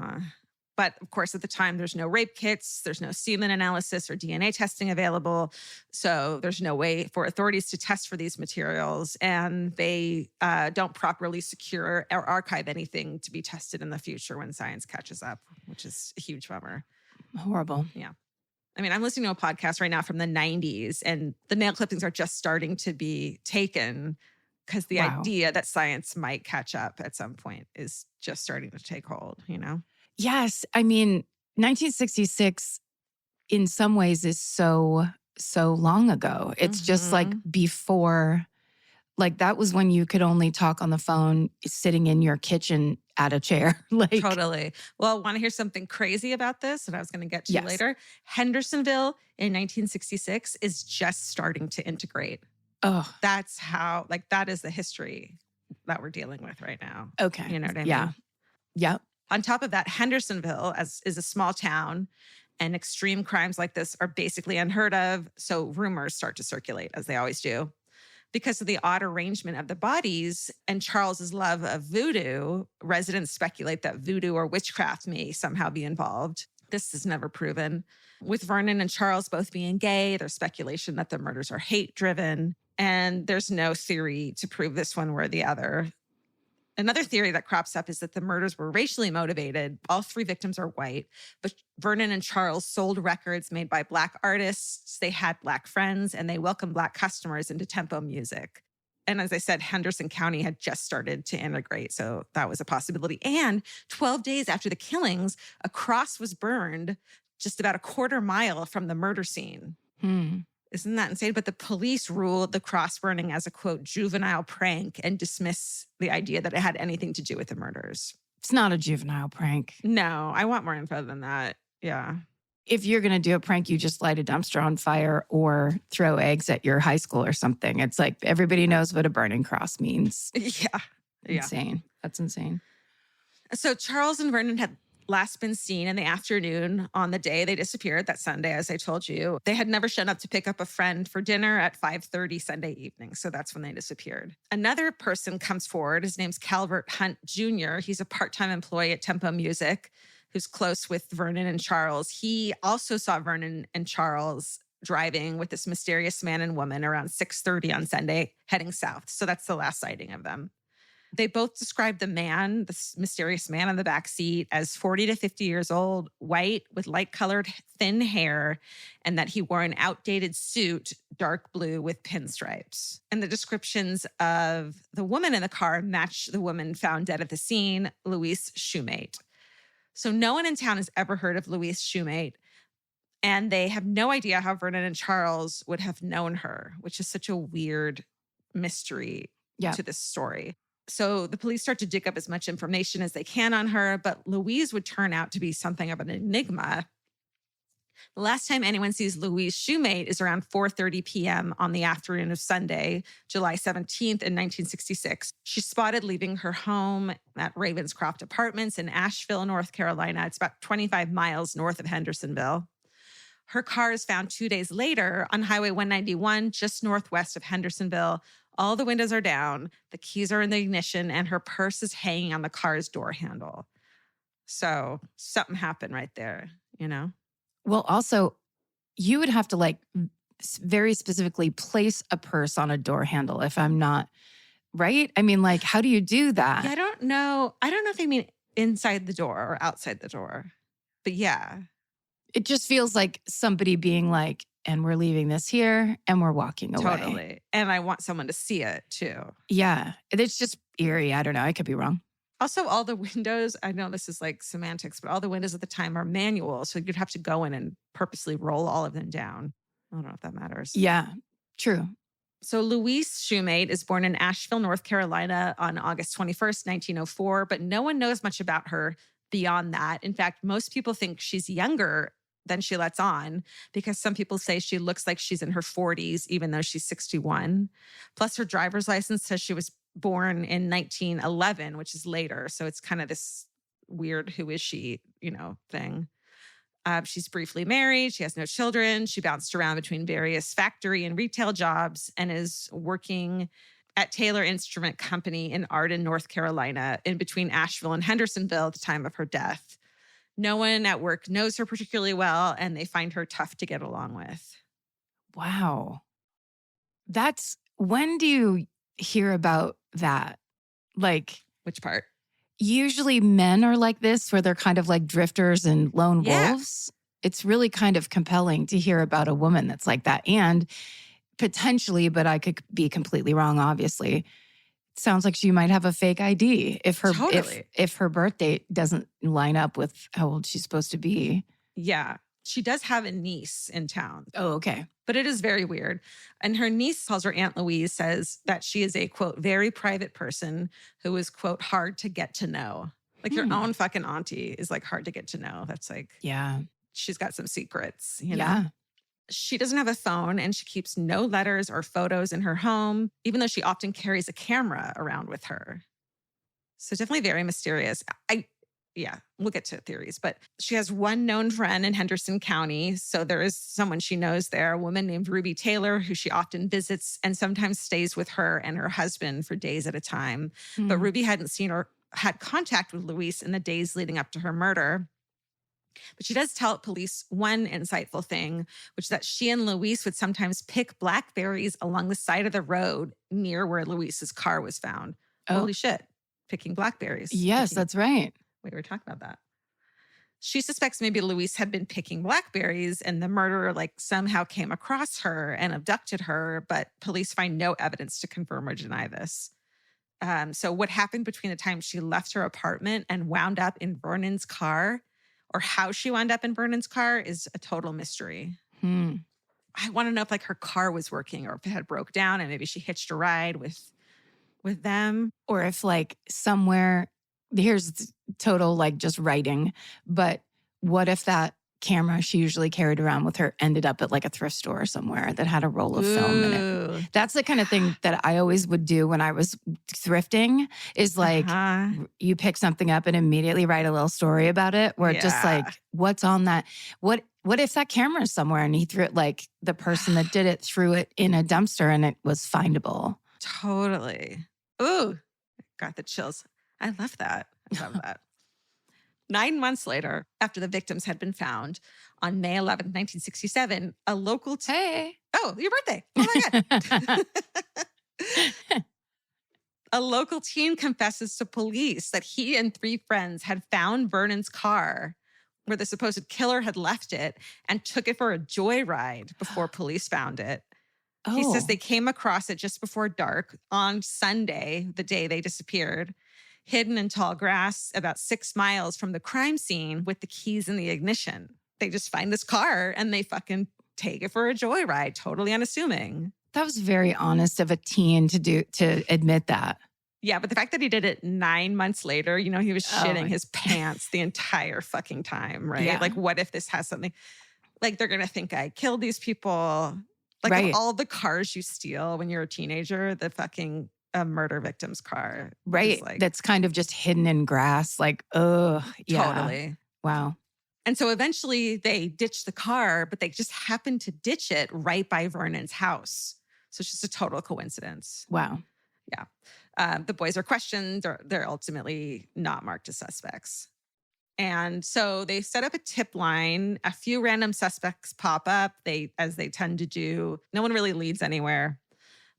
But of course, at the time, there's no rape kits, there's no semen analysis or DNA testing available. So there's no way for authorities to test for these materials. And they don't properly secure or archive anything to be tested in the future when science catches up, which is a huge bummer. Horrible. Yeah. I mean, I'm listening to a podcast right now from the 90s, and the nail clippings are just starting to be taken because the idea that science might catch up at some point is just starting to take hold, Yes. I mean, 1966 in some ways is so long ago. It's just like before, like that was when you could only talk on the phone sitting in your kitchen at a chair. Like, totally. Well, want to hear something crazy about this? And I was going to get to later. Hendersonville in 1966 is just starting to integrate. Oh, that's how, like, that is the history that we're dealing with right now. Okay. You know what I mean? Yeah. Yep. On top of that, Hendersonville is a small town, and extreme crimes like this are basically unheard of. So rumors start to circulate, as they always do. Because of the odd arrangement of the bodies and Charles's love of voodoo, residents speculate that voodoo or witchcraft may somehow be involved. This is never proven. With Vernon and Charles both being gay, there's speculation that the murders are hate-driven, and there's no theory to prove this one way or the other. Another theory that crops up is that the murders were racially motivated. All three victims are white, but Vernon and Charles sold records made by Black artists. They had Black friends, and they welcomed Black customers into tempo music. And as I said, Henderson County had just started to integrate, so that was a possibility. And 12 days after the killings, a cross was burned just about a quarter mile from the murder scene. Isn't that insane? But the police ruled the cross burning as a, quote, juvenile prank and dismiss the idea that it had anything to do with the murders. It's not a juvenile prank. No, I want more info than that. Yeah. If you're going to do a prank, you just light a dumpster on fire or throw eggs at your high school or something. It's like everybody knows what a burning cross means. Yeah. Insane. That's insane. So Charles and Vernon had last been seen in the afternoon on the day they disappeared, that Sunday, as I told you. They had never shown up to pick up a friend for dinner at 5:30 Sunday evening. So that's when they disappeared. Another person comes forward. His name's Calvert Hunt Jr. He's a part-time employee at Tempo Music who's close with Vernon and Charles. He also saw Vernon and Charles driving with this mysterious man and woman around 6:30 on Sunday, heading south. So that's the last sighting of them. They both described the man, this mysterious man in the back seat, as 40 to 50 years old, white with light-colored thin hair, and that he wore an outdated suit, dark blue with pinstripes. And the descriptions of the woman in the car match the woman found dead at the scene, Louise Shoemate. So no one in town has ever heard of Louise Shoemate, and they have no idea how Vernon and Charles would have known her, which is such a weird mystery to this story. So the police start to dig up as much information as they can on her, but Louise would turn out to be something of an enigma. The last time anyone sees Louise Shoemate is around 4:30 p.m. on the afternoon of Sunday, July 17th in 1966. She's spotted leaving her home at Ravenscroft Apartments in Asheville, North Carolina. It's about 25 miles north of Hendersonville. Her car is found 2 days later on Highway 191, just northwest of Hendersonville. All the windows are down, the keys are in the ignition, and her purse is hanging on the car's door handle. So something happened right there, you know? Well, also, you would have to like very specifically place a purse on a door handle if I'm not right. I mean, like, how do you do that? Yeah, I don't know. I don't know if they mean inside the door or outside the door, but yeah. It just feels like somebody being like, and we're leaving this here and we're walking away. Totally. And I want someone to see it too. Yeah. It's just eerie. I don't know. I could be wrong. Also, all the windows, I know this is like semantics, but all the windows at the time are manual. So you'd have to go in and purposely roll all of them down. I don't know if that matters. Yeah, true. So Louise Shoemate is born in Asheville, North Carolina on August 21st, 1904, but no one knows much about her beyond that. In fact, most people think she's younger than she lets on because some people say she looks like she's in her 40s, even though she's 61. Plus, her driver's license says she was born in 1911, which is later. So it's kind of this weird, who is she, thing. She's briefly married. She has no children. She bounced around between various factory and retail jobs and is working at Taylor Instrument Company in Arden, North Carolina, in between Asheville and Hendersonville at the time of her death. No one at work knows her particularly well, and they find her tough to get along with. Wow. When do you hear about that? Like, which part? Usually men are like this, where they're kind of like drifters and lone wolves. It's really kind of compelling to hear about a woman that's like that. And potentially, but I could be completely wrong, obviously, sounds like she might have a fake ID if her birth date doesn't line up with how old she's supposed to be. Yeah. She does have a niece in town. Oh, okay. But it is very weird. And her niece calls her Aunt Louise, says that she is a, quote, very private person who is, quote, hard to get to know. Like your own fucking auntie is like hard to get to know. That's like, yeah, she's got some secrets, you know? She doesn't have a phone and she keeps no letters or photos in her home, even though she often carries a camera around with her. So definitely very mysterious. We'll get to theories, but she has one known friend in Henderson County. So there is someone she knows there, a woman named Ruby Taylor, who she often visits and sometimes stays with her and her husband for days at a time. But Ruby hadn't seen or had contact with Louise in the days leading up to her murder. But she does tell police one insightful thing, which is that she and Louise would sometimes pick blackberries along the side of the road near where Louise's car was found. Oh. Holy shit. Picking blackberries. Yes, that's right. We were talking about that. She suspects maybe Louise had been picking blackberries and the murderer somehow came across her and abducted her, but police find no evidence to confirm or deny this. So what happened between the time she left her apartment and wound up in Vernon's car, or how she wound up in Vernon's car, is a total mystery. I want to know if her car was working or if it had broke down and maybe she hitched a ride with them. Or if somewhere, here's total just writing, but what if that camera she usually carried around with her ended up at a thrift store somewhere that had a roll of film in it? That's the kind of thing that I always would do when I was thrifting, is you pick something up and immediately write a little story about it, where just what's on that? What if that camera is somewhere and he threw it, the person that did it threw it in a dumpster and it was findable? Totally. Ooh, got the chills. I love that. I love that. 9 months later, after the victims had been found, on May 11th, 1967, a local... Hey. Oh, your birthday. Oh, my God. A local teen confesses to police that he and 3 friends had found Vernon's car where the supposed killer had left it and took it for a joyride before police found it. Oh. He says they came across it just before dark on Sunday, the day they disappeared, hidden in tall grass about 6 miles from the crime scene with the keys in the ignition. They just find this car and they fucking take it for a joyride, totally unassuming. That was very honest of a teen to admit that. Yeah, but the fact that he did it 9 months later, he was shitting his pants the entire fucking time, right? Yeah. What if this has something, they're going to think I killed these people. Right. Of all the cars you steal when you're a teenager, the fucking murder victim's car. Right. That's kind of just hidden in grass. Yeah. Totally. Wow. And so eventually they ditch the car, but they just happen to ditch it right by Vernon's house. So it's just a total coincidence. Wow. Yeah. The boys are questioned. They're ultimately not marked as suspects. And so they set up a tip line. A few random suspects pop up, as they tend to do. No one really leads anywhere.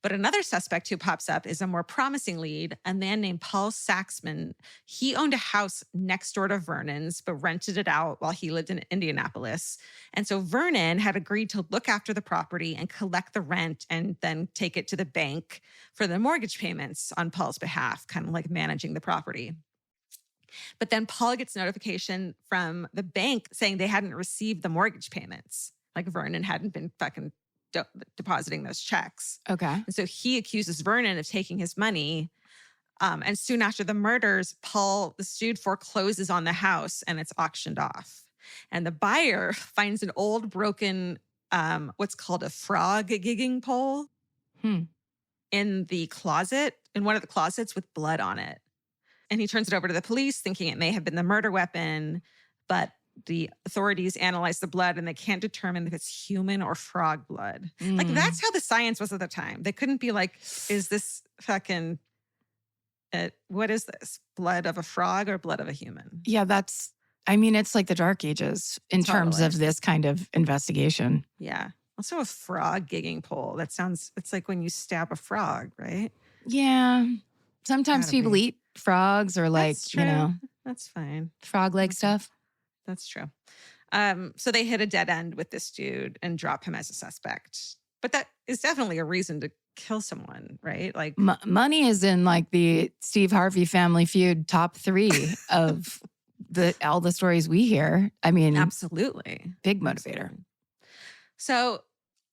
But another suspect who pops up is a more promising lead, a man named Paul Saxman. He owned a house next door to Vernon's, but rented it out while he lived in Indianapolis. And so Vernon had agreed to look after the property and collect the rent and then take it to the bank for the mortgage payments on Paul's behalf, kind of like managing the property. But then Paul gets notification from the bank saying they hadn't received the mortgage payments. Like Vernon hadn't been fucking depositing those checks. Okay. And so he accuses Vernon of taking his money. And soon after the murders, this dude forecloses on the house and it's auctioned off. And the buyer finds an old broken, what's called a frog gigging pole in one of the closets with blood on it. And he turns it over to the police thinking it may have been the murder weapon, but the authorities analyze the blood and they can't determine if it's human or frog blood. Like, that's how the science was at the time. They couldn't be like, is this fucking, what is this? Blood of a frog or blood of a human? Yeah, it's like the Dark Ages in terms of this kind of investigation. Yeah. Also a frog gigging pole. It's like when you stab a frog, right? Yeah. Sometimes people eat frogs or that's fine. Frog-like stuff. That's true. So they hit a dead end with this dude and drop him as a suspect. But that is definitely a reason to kill someone, right? Like money is in like the Steve Harvey Family Feud top 3 of all the stories we hear. I mean, absolutely. Big motivator. Absolutely. So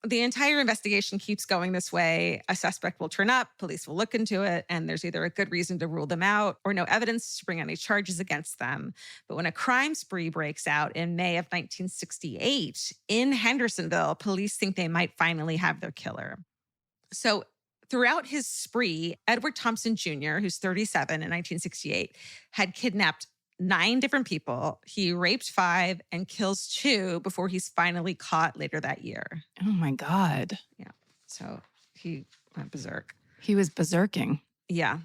the entire investigation keeps going this way. A suspect will turn up, police will look into it, and there's either a good reason to rule them out or no evidence to bring any charges against them. But when a crime spree breaks out in May of 1968 in Hendersonville, police think they might finally have their killer. So throughout his spree, Edward Thompson Jr., who's 37 in 1968, had kidnapped 9 different people. He raped 5 and kills 2 before he's finally caught later that year. Oh my God. Yeah. So he went berserk. He was berserking. Yeah.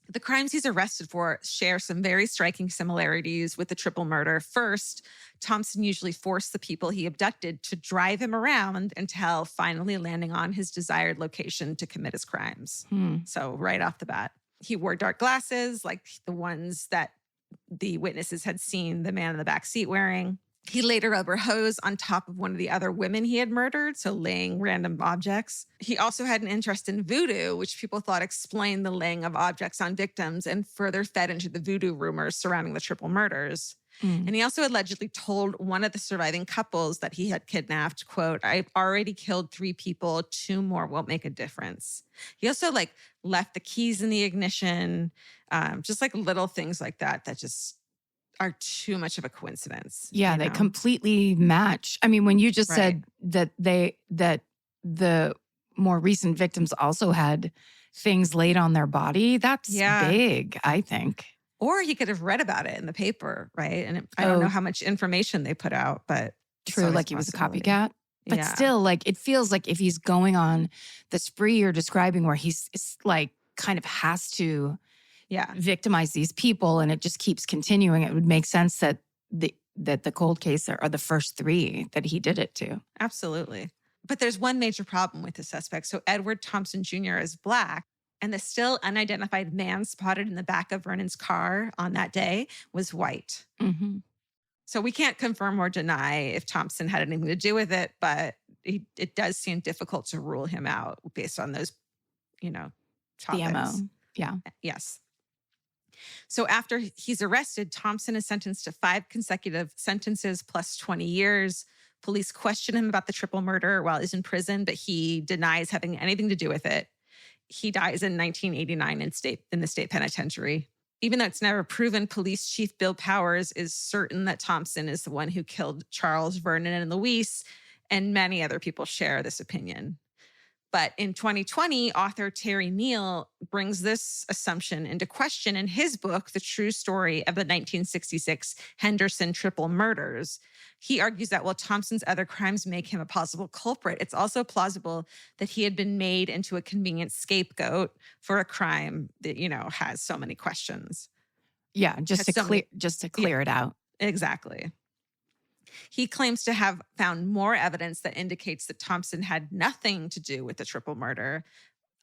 The crimes he's arrested for share some very striking similarities with the triple murder. First, Thompson usually forced the people he abducted to drive him around until finally landing on his desired location to commit his crimes. So right off the bat, he wore dark glasses like the ones that the witnesses had seen the man in the back seat wearing. He laid a rubber hose on top of one of the other women he had murdered, so laying random objects. He also had an interest in voodoo, which people thought explained the laying of objects on victims and further fed into the voodoo rumors surrounding the triple murders. And he also allegedly told one of the surviving couples that he had kidnapped, quote, "I've already killed 3 people. 2 more won't make a difference." He also left the keys in the ignition, just like little things like that just are too much of a coincidence. Yeah, they completely match. I mean, when you just said that the more recent victims also had things laid on their body, that's big, I think. Or he could have read about it in the paper, right? And I don't know how much information they put out, but true, like he was a copycat. But still, it feels like if he's going on the spree you're describing where he's kind of has to victimize these people and it just keeps continuing, it would make sense that the cold case are the first 3 that he did it to. Absolutely. But there's one major problem with the suspect. So Edward Thompson Jr. is Black. And the still unidentified man spotted in the back of Vernon's car on that day was white. So we can't confirm or deny if Thompson had anything to do with it, but it does seem difficult to rule him out based on those, topics. The MO. Yeah. Yes. So after he's arrested, Thompson is sentenced to 5 consecutive sentences plus 20 years. Police question him about the triple murder while he's in prison, but he denies having anything to do with it. He dies in 1989 in the state penitentiary. Even though it's never proven, Police Chief Bill Powers is certain that Thompson is the one who killed Charles, Vernon, and Louise, and many other people share this opinion. But in 2020, author Terry Neal brings this assumption into question in his book, The True Story of the 1966 Henderson Triple Murders. He argues that while Thompson's other crimes make him a possible culprit, it's also plausible that he had been made into a convenient scapegoat for a crime that, has so many questions. Yeah, just Has to so many- clear it out. Exactly. He claims to have found more evidence that indicates that Thompson had nothing to do with the triple murder.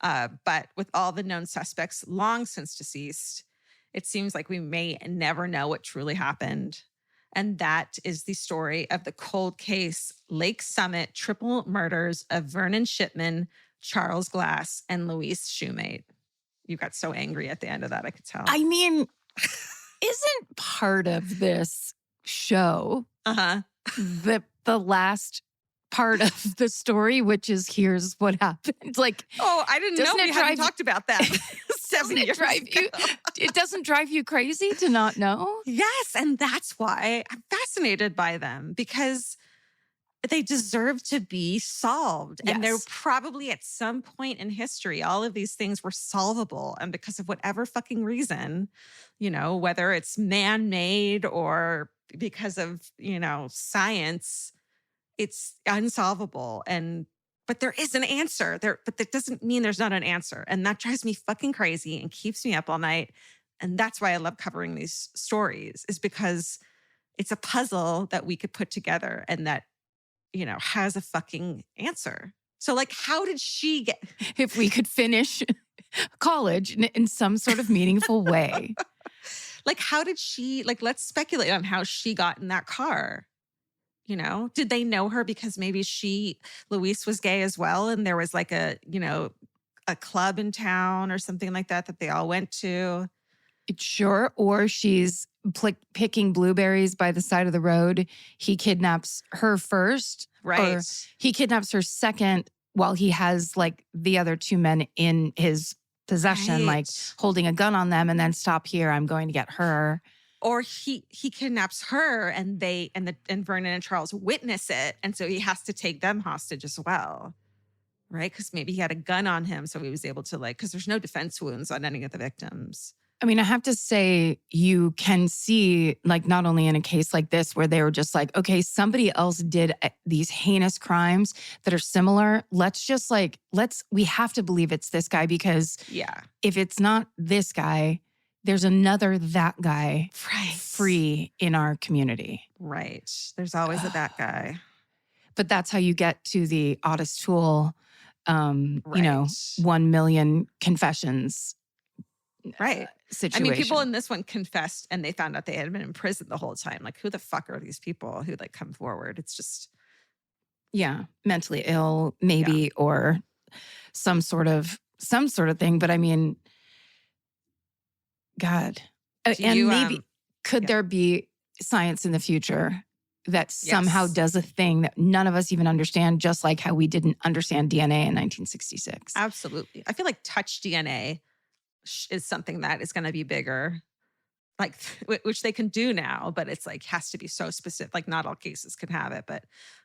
But with all the known suspects long since deceased, it seems like we may never know what truly happened. And that is the story of the cold case Lake Summit triple murders of Vernon Shipman, Charles Glass, and Louise Shoemate. You got so angry at the end of that, I could tell. I mean, isn't part of this show the last part of the story, which is here's what happened? Like, I didn't know we hadn't talked about that 7 years ago. It doesn't drive you crazy to not know? Yes, and that's why I'm fascinated by them, because they deserve to be solved. Yes. And they're probably at some point in history, all of these things were solvable. And because of whatever fucking reason, whether it's man-made or because of, science, it's unsolvable. But there is an answer there, but that doesn't mean there's not an answer. And that drives me fucking crazy and keeps me up all night. And that's why I love covering these stories, is because it's a puzzle that we could put together and that, has a fucking answer. So like, how did she get... If we could finish college in some sort of meaningful way. Like, how did she, let's speculate on how she got in that car. Did they know her because maybe Louise was gay as well? And there was like a club in town or something like that they all went to. Sure. Or she's picking blueberries by the side of the road. He kidnaps her first. Right. Or he kidnaps her second while he has like the other two men in his possession, like holding a gun on them, and then stop here. I'm going to get her. Or he kidnaps her and Vernon and Charles witness it. And so he has to take them hostage as well. Right? Because maybe he had a gun on him. So he was able to because there's no defense wounds on any of the victims. I mean, I have to say, you can see, not only in a case like this where they were just like, okay, somebody else did these heinous crimes that are similar. Let's just we have to believe it's this guy, because if it's not this guy, there's another that guy free in our community. Right. There's always a that guy. But that's how you get to the oddest tool, 1 million confessions. Right. Situation. I mean, people in this one confessed and they found out they had been in prison the whole time. Like, who the fuck are these people who come forward? It's just. Yeah. Mentally ill, maybe, or some sort of thing. But I mean, God. Maybe could there be science in the future that somehow does a thing that none of us even understand, just like how we didn't understand DNA in 1966? Absolutely. I feel like touch DNA is something that is going to be bigger, which they can do now, but it's has to be so specific. Not all cases can have it, but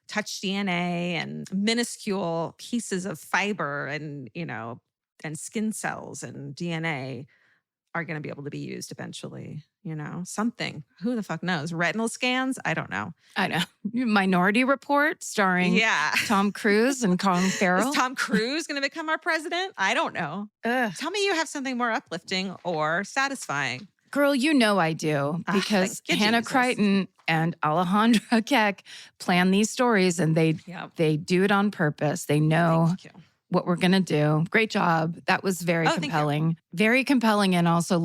touch DNA and minuscule pieces of fiber and, and skin cells and DNA are going to be able to be used eventually, something. Who the fuck knows? Retinal scans? I don't know. I know. Minority Report starring Tom Cruise and Colin Farrell. Is Tom Cruise going to become our president? I don't know. Tell me you have something more uplifting or satisfying. Girl, I do, because Hannah Crichton and Alejandra Keck plan these stories, and they do it on purpose. They know what we're going to do. Great job. That was very compelling. Very compelling. And also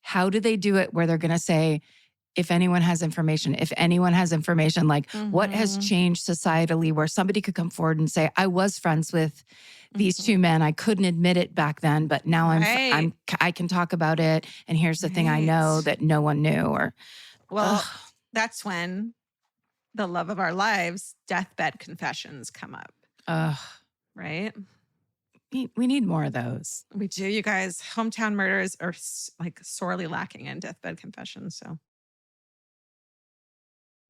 how do they do it where they're going to say, if anyone has information, what has changed societally, where somebody could come forward and say, I was friends with these two men. I couldn't admit it back then, but now I can talk about it. And here's the thing I know that no one knew. That's when the love of our lives, deathbed confessions, come up. Right? We need more of those. We do, you guys. Hometown murders are sorely lacking in deathbed confessions. So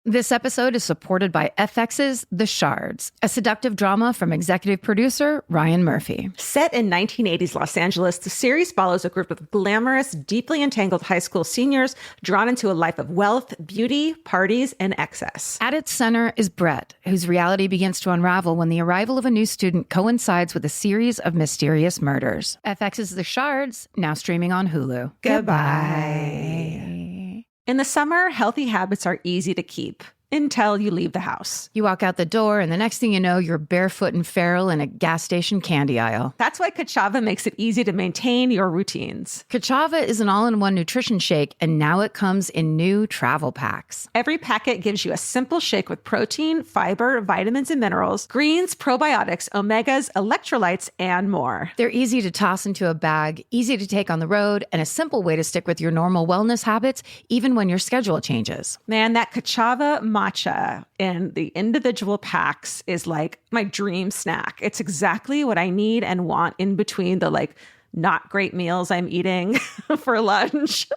This episode is supported by FX's The Shards, a seductive drama from executive producer Ryan Murphy. Set in 1980s Los Angeles, the series follows a group of glamorous, deeply entangled high school seniors drawn into a life of wealth, beauty, parties, and excess. At its center is Brett, whose reality begins to unravel when the arrival of a new student coincides with a series of mysterious murders. FX's The Shards, now streaming on Hulu. Goodbye. In the summer, healthy habits are easy to keep until you leave the house. You walk out the door, and the next thing you know, you're barefoot and feral in a gas station candy aisle. That's why Kachava makes it easy to maintain your routines. Kachava is an all-in-one nutrition shake, and now it comes in new travel packs. Every packet gives you a simple shake with protein, fiber, vitamins and minerals, greens, probiotics, omegas, electrolytes, and more. They're easy to toss into a bag, easy to take on the road, and a simple way to stick with your normal wellness habits, even when your schedule changes. Man, that Kachava matcha in the individual packs is like my dream snack. It's exactly what I need and want in between the not great meals I'm eating for lunch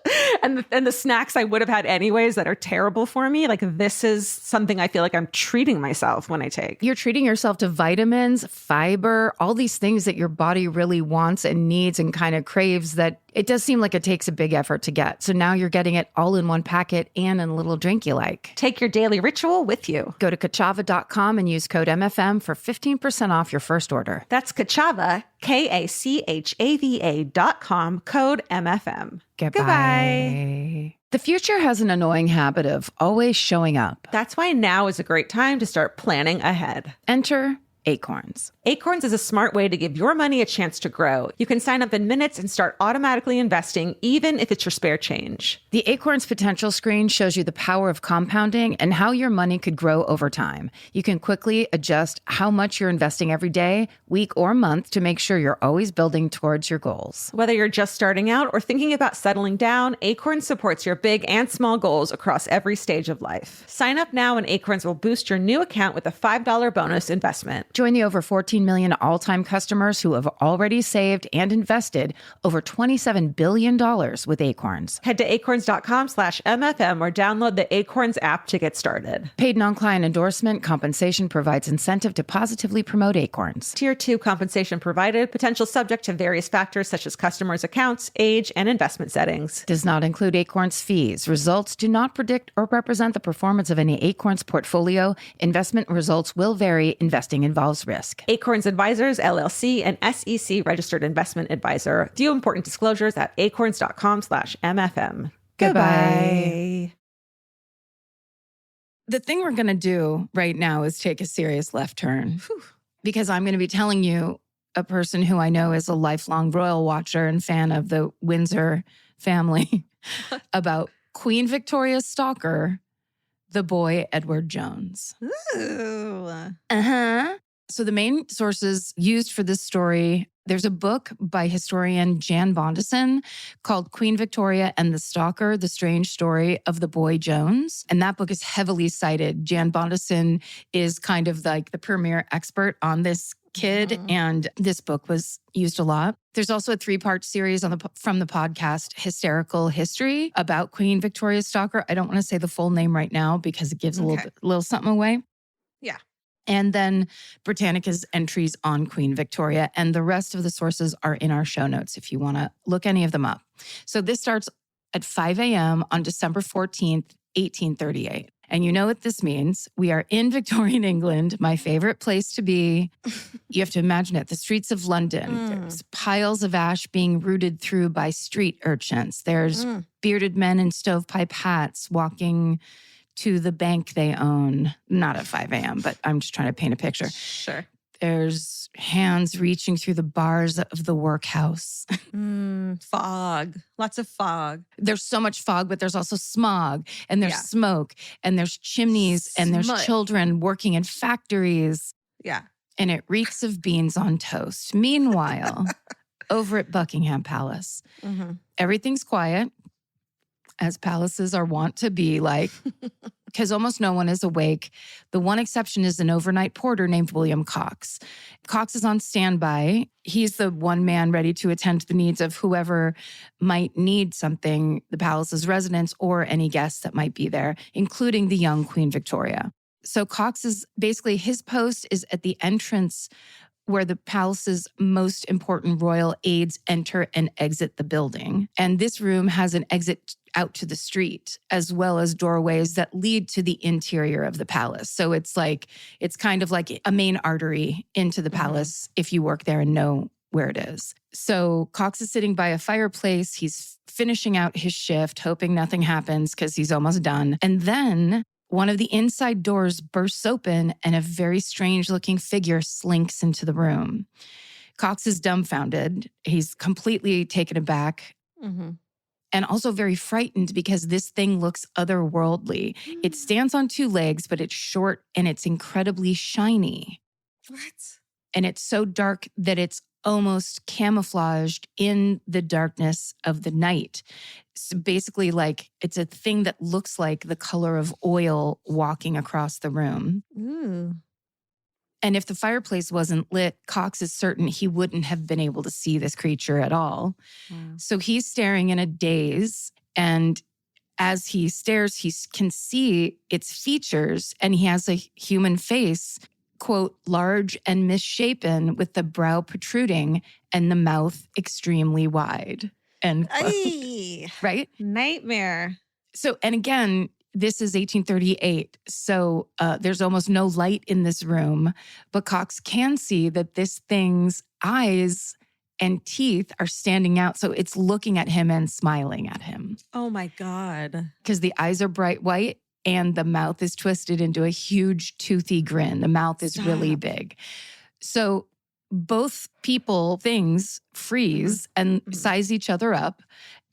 and the snacks I would have had anyways that are terrible for me. This is something I feel like I'm treating myself when I take. You're treating yourself to vitamins, fiber, all these things that your body really wants and needs and kind of craves that it does seem like it takes a big effort to get. So now you're getting it all in one packet and in a little drink you like. Take your daily ritual with you. Go to Kachava.com and use code MFM for 15% off your first order. That's Kachava, KACHAVA.com, code MFM. Goodbye. The future has an annoying habit of always showing up. That's why now is a great time to start planning ahead. Enter Acorns. Acorns is a smart way to give your money a chance to grow. You can sign up in minutes and start automatically investing, even if it's your spare change. The Acorns potential screen shows you the power of compounding and how your money could grow over time. You can quickly adjust how much you're investing every day, week, or month to make sure you're always building towards your goals. Whether you're just starting out or thinking about settling down, Acorns supports your big and small goals across every stage of life. Sign up now and Acorns will boost your new account with a $5 bonus investment. Join the over 14 million all-time customers who have already saved and invested over $27 billion with Acorns. Head to acorns.com/MFM or download the Acorns app to get started. Paid non-client endorsement compensation provides incentive to positively promote Acorns. Tier 2 compensation provided, potential subject to various factors such as customers' accounts, age, and investment settings. Does not include Acorns fees. Results do not predict or represent the performance of any Acorns portfolio. Investment results will vary. Investing involves risk. Acorns Advisors, LLC, an SEC registered investment advisor. View important disclosures at acorns.com/MFM. Goodbye. The thing we're going to do right now is take a serious left turn because I'm going to be telling you a person who I know is a lifelong royal watcher and fan of the Windsor family about Queen Victoria's stalker, the boy Edward Jones. Ooh. Uh-huh. So the main sources used for this story, there's a book by historian Jan Bondison called Queen Victoria and the Stalker, The Strange Story of the Boy Jones. And that book is heavily cited. Jan Bondison is kind of like the premier expert on this kid, and this book was used a lot. There's also a 3-part series from the podcast Hysterical History about Queen Victoria's stalker. I don't want to say the full name right now because it gives a little something away. Yeah. And then Britannica's entries on Queen Victoria, and the rest of the sources are in our show notes if you want to look any of them up. So this starts at 5 a.m. on December 14th, 1838. And you know what this means. We are in Victorian England, my favorite place to be. You have to imagine it. The streets of London. There's piles of ash being rooted through by street urchins. There's bearded men in stovepipe hats walking to the bank they own. Not at 5 a.m., but I'm just trying to paint a picture. Sure. There's hands reaching through the bars of the workhouse. Fog. Lots of fog. There's so much fog, but there's also smog, and there's smoke, and there's chimneys, and there's children working in factories. Yeah. And it reeks of beans on toast. Meanwhile, over at Buckingham Palace, everything's quiet, as palaces are wont to be like. because almost no one is awake. The one exception is an overnight porter named William Cox. Cox is on standby. He's the one man ready to attend to the needs of whoever might need something, the palace's residents or any guests that might be there, including the young Queen Victoria. So Cox is basically, his post is at the entrance where the palace's most important royal aides enter and exit the building. And this room has an exit out to the street, as well as doorways that lead to the interior of the palace. So it's kind of like a main artery into the palace if you work there and know where it is. So Cox is sitting by a fireplace. He's finishing out his shift, hoping nothing happens because he's almost done. And then one of the inside doors bursts open and a very strange looking figure slinks into the room. Cox is dumbfounded. He's completely taken aback and also very frightened because this thing looks otherworldly. It stands on two legs, but it's short and it's incredibly shiny. What? And it's so dark that it's almost camouflaged in the darkness of the night. So basically, like, it's a thing that looks like the color of oil walking across the room. Ooh. And if the fireplace wasn't lit, Cox is certain he wouldn't have been able to see this creature at all. Wow. So he's staring in a daze. And as he stares, he can see its features. And he has a human face, quote, large and misshapen with the brow protruding and the mouth extremely wide. End quote. Aye. Right? Nightmare. So, and again, this is 1838. So there's almost no light in this room, but Cox can see that this thing's eyes and teeth are standing out. So it's looking at him and smiling at him. Oh my God. Because the eyes are bright white and the mouth is twisted into a huge toothy grin. The mouth is really big. So both things freeze and size each other up.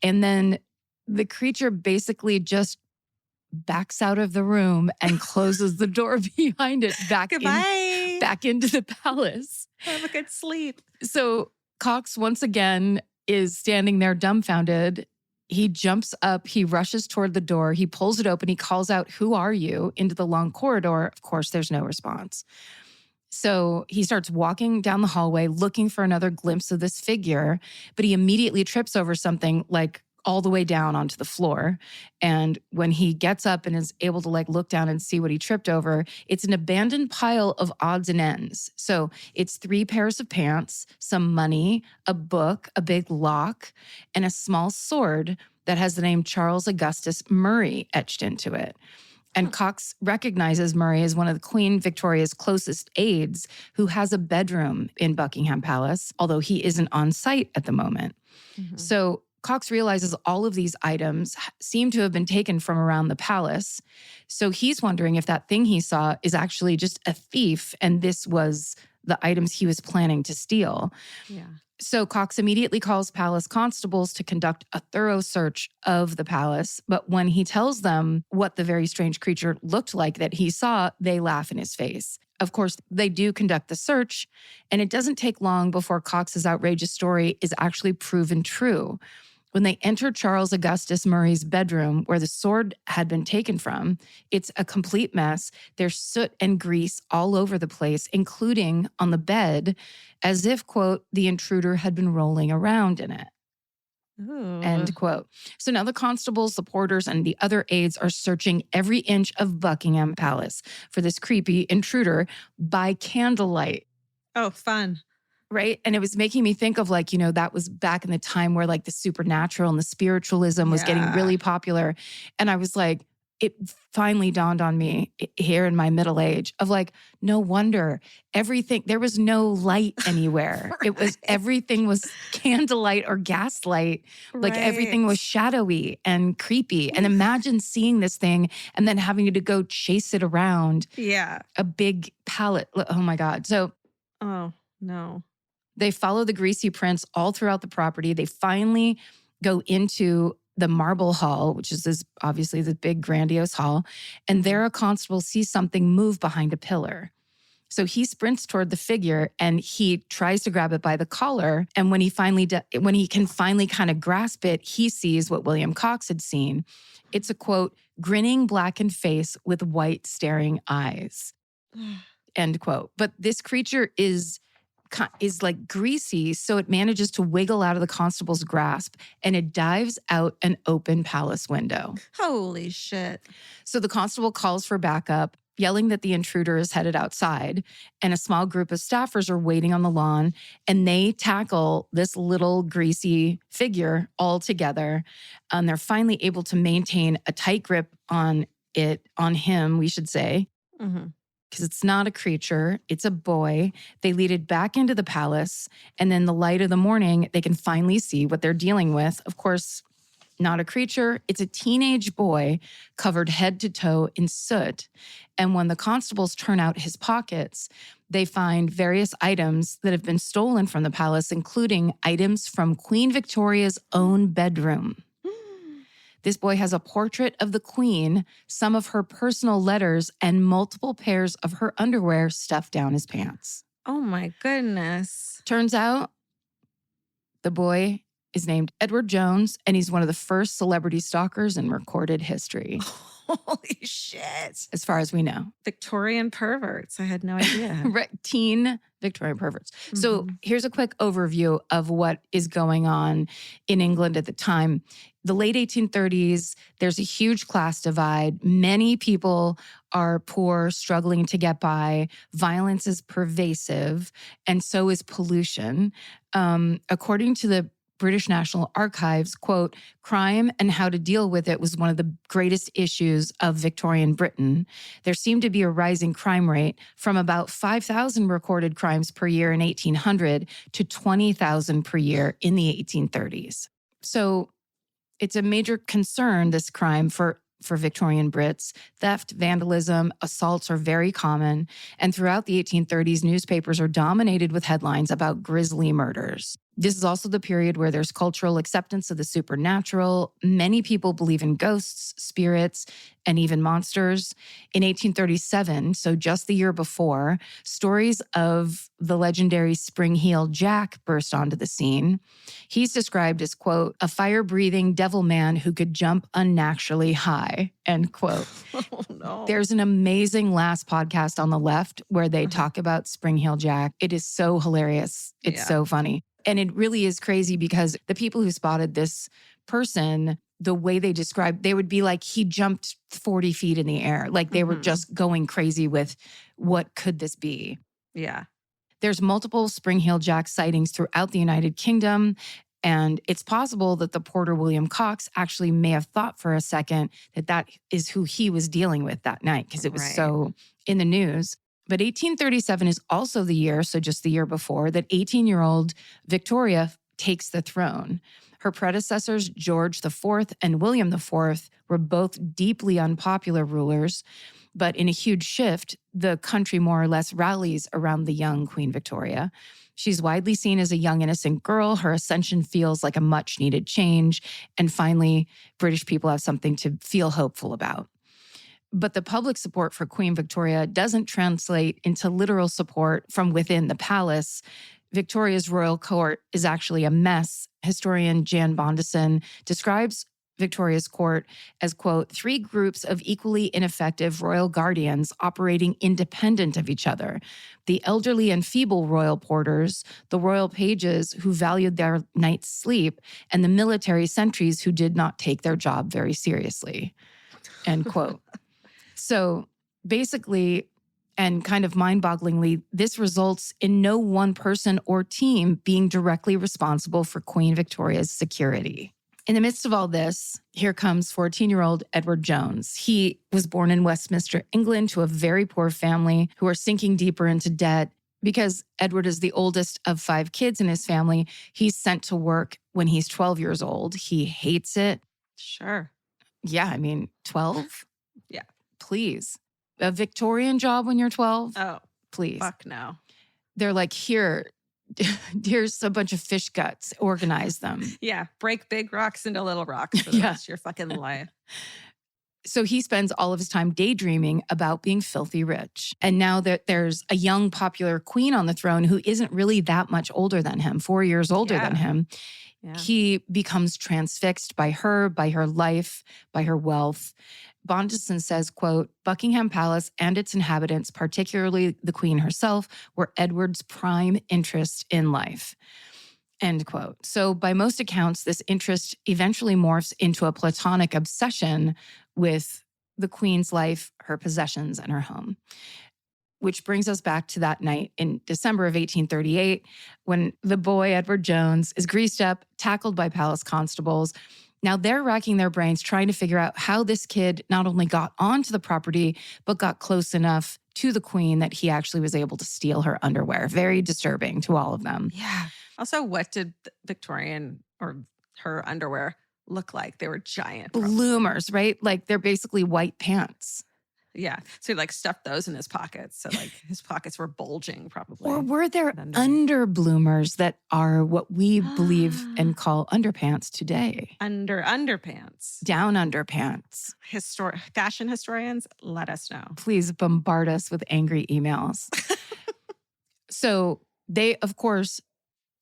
And then the creature basically just backs out of the room and closes the door behind it back into the palace. Have a good sleep. So Cox once again is standing there dumbfounded. He jumps up, he rushes toward the door, he pulls it open, he calls out, "Who are you?" into the long corridor. Of course, there's no response. So he starts walking down the hallway looking for another glimpse of this figure, but he immediately trips over something like all the way down onto the floor. And when he gets up and is able to like look down and see what he tripped over, it's an abandoned pile of odds and ends. So it's 3 pairs of pants, some money, a book, a big lock, and a small sword that has the name Charles Augustus Murray etched into it. And Cox recognizes Murray as one of the Queen Victoria's closest aides who has a bedroom in Buckingham Palace, although he isn't on site at the moment. So Cox realizes all of these items seem to have been taken from around the palace. So he's wondering if that thing he saw is actually just a thief and this was the items he was planning to steal. Yeah. So Cox immediately calls palace constables to conduct a thorough search of the palace. But when he tells them what the very strange creature looked like that he saw, they laugh in his face. Of course, they do conduct the search, and it doesn't take long before Cox's outrageous story is actually proven true. When they enter Charles Augustus Murray's bedroom where the sword had been taken from, it's a complete mess. There's soot and grease all over the place, including on the bed, as if, quote, the intruder had been rolling around in it. Ooh. End quote. So now the constables, the porters, and the other aides are searching every inch of Buckingham Palace for this creepy intruder by candlelight. Oh, fun. Right. And it was making me think of like, that was back in the time where like the supernatural and the spiritualism was getting really popular. And I was like, it finally dawned on me here in my middle age of like, no wonder there was no light anywhere. Everything was candlelight or gaslight. Like everything was shadowy and creepy. And imagine seeing this thing and then having to go chase it around a big pallet. Oh my God. So. Oh, no. They follow the greasy prints all throughout the property. They finally go into the marble hall, which is obviously the big grandiose hall. And there a constable sees something move behind a pillar. So he sprints toward the figure and he tries to grab it by the collar. And when he can finally kind of grasp it, he sees what William Cox had seen. It's a quote, grinning blackened face with white staring eyes, end quote. But this creature is like greasy, so it manages to wiggle out of the constable's grasp and it dives out an open palace window. Holy shit. So the constable calls for backup, yelling that the intruder is headed outside, and a small group of staffers are waiting on the lawn, and they tackle this little greasy figure all together. They're finally able to maintain a tight grip on him, we should say. Mm-hmm. Because it's not a creature, it's a boy. They lead it back into the palace, and then the light of the morning, they can finally see what they're dealing with. Of course, not a creature, it's a teenage boy covered head to toe in soot. And when the constables turn out his pockets, they find various items that have been stolen from the palace, including items from Queen Victoria's own bedroom. This boy has a portrait of the queen, some of her personal letters, and multiple pairs of her underwear stuffed down his pants. Oh my goodness. Turns out the boy is named Edward Jones, and he's one of the first celebrity stalkers in recorded history. Holy shit. As far as we know. Victorian perverts. I had no idea. Right, teen Victorian perverts. So here's a quick overview of what is going on in England at the time. The late 1830s, there's a huge class divide. Many people are poor, struggling to get by. Violence is pervasive, and so is pollution. According to the British National Archives, quote, crime and how to deal with it was one of the greatest issues of Victorian Britain. There seemed to be a rising crime rate from about 5,000 recorded crimes per year in 1800 to 20,000 per year in the 1830s. So it's a major concern, this crime, for Victorian Brits. Theft, vandalism, assaults are very common. And throughout the 1830s, newspapers are dominated with headlines about grisly murders. This is also the period where there's cultural acceptance of the supernatural. Many people believe in ghosts, spirits, and even monsters. In 1837, so just the year before, stories of the legendary Spring-Heeled Jack burst onto the scene. He's described as, quote, a fire-breathing devil man who could jump unnaturally high, end quote. Oh, no. There's an amazing last podcast on the left where they talk about Spring-Heeled Jack. It is so hilarious. It's so funny. And it really is crazy because the people who spotted this person, the way they described, they would be like, he jumped 40 feet in the air. Like they were just going crazy with what could this be? Yeah. There's multiple Spring-Heeled Jack sightings throughout the United Kingdom. And it's possible that the porter William Cox actually may have thought for a second that is who he was dealing with that night because it was so in the news. But 1837 is also the year, so just the year before, that 18-year-old Victoria takes the throne. Her predecessors, George IV and William IV, were both deeply unpopular rulers. But in a huge shift, the country more or less rallies around the young Queen Victoria. She's widely seen as a young, innocent girl. Her ascension feels like a much-needed change. And finally, British people have something to feel hopeful about. But the public support for Queen Victoria doesn't translate into literal support from within the palace. Victoria's royal court is actually a mess. Historian Jan Bondison describes Victoria's court as, quote, 3 groups of equally ineffective royal guardians operating independent of each other. The elderly and feeble royal porters, the royal pages who valued their night's sleep, and the military sentries who did not take their job very seriously, end quote. So basically, and kind of mind-bogglingly, this results in no one person or team being directly responsible for Queen Victoria's security. In the midst of all this, here comes 14-year-old Edward Jones. He was born in Westminster, England, to a very poor family who are sinking deeper into debt. Because Edward is the oldest of 5 kids in his family, he's sent to work when he's 12 years old. He hates it. Sure. Yeah, I mean, 12? Yeah. Please. A Victorian job when you're 12? Oh, please. fuck no. They're like, here's a bunch of fish guts. Organize them. Yeah. Break big rocks into little rocks for the rest of your fucking life. So he spends all of his time daydreaming about being filthy rich. And now that there's a young, popular queen on the throne who isn't really that much older than him, 4 years older than him, he becomes transfixed by her life, by her wealth. Bondison says, quote, Buckingham Palace and its inhabitants, particularly the queen herself, were Edward's prime interest in life. End quote. So by most accounts, this interest eventually morphs into a platonic obsession with the queen's life, her possessions, and her home. Which brings us back to that night in December of 1838, when the boy, Edward Jones, is greased up, tackled by palace constables. Now they're racking their brains trying to figure out how this kid not only got onto the property, but got close enough to the queen that he actually was able to steal her underwear. Very disturbing to all of them. Yeah. Also, what did Victorian or her underwear look like? They were giant. Bloomers, right? Like they're basically white pants. Yeah. So he like stuffed those in his pockets. So like his pockets were bulging probably. Or were there underbloomers that are what we believe and call underpants today? Underpants. Down underpants. Fashion historians, let us know. Please bombard us with angry emails. So they, of course,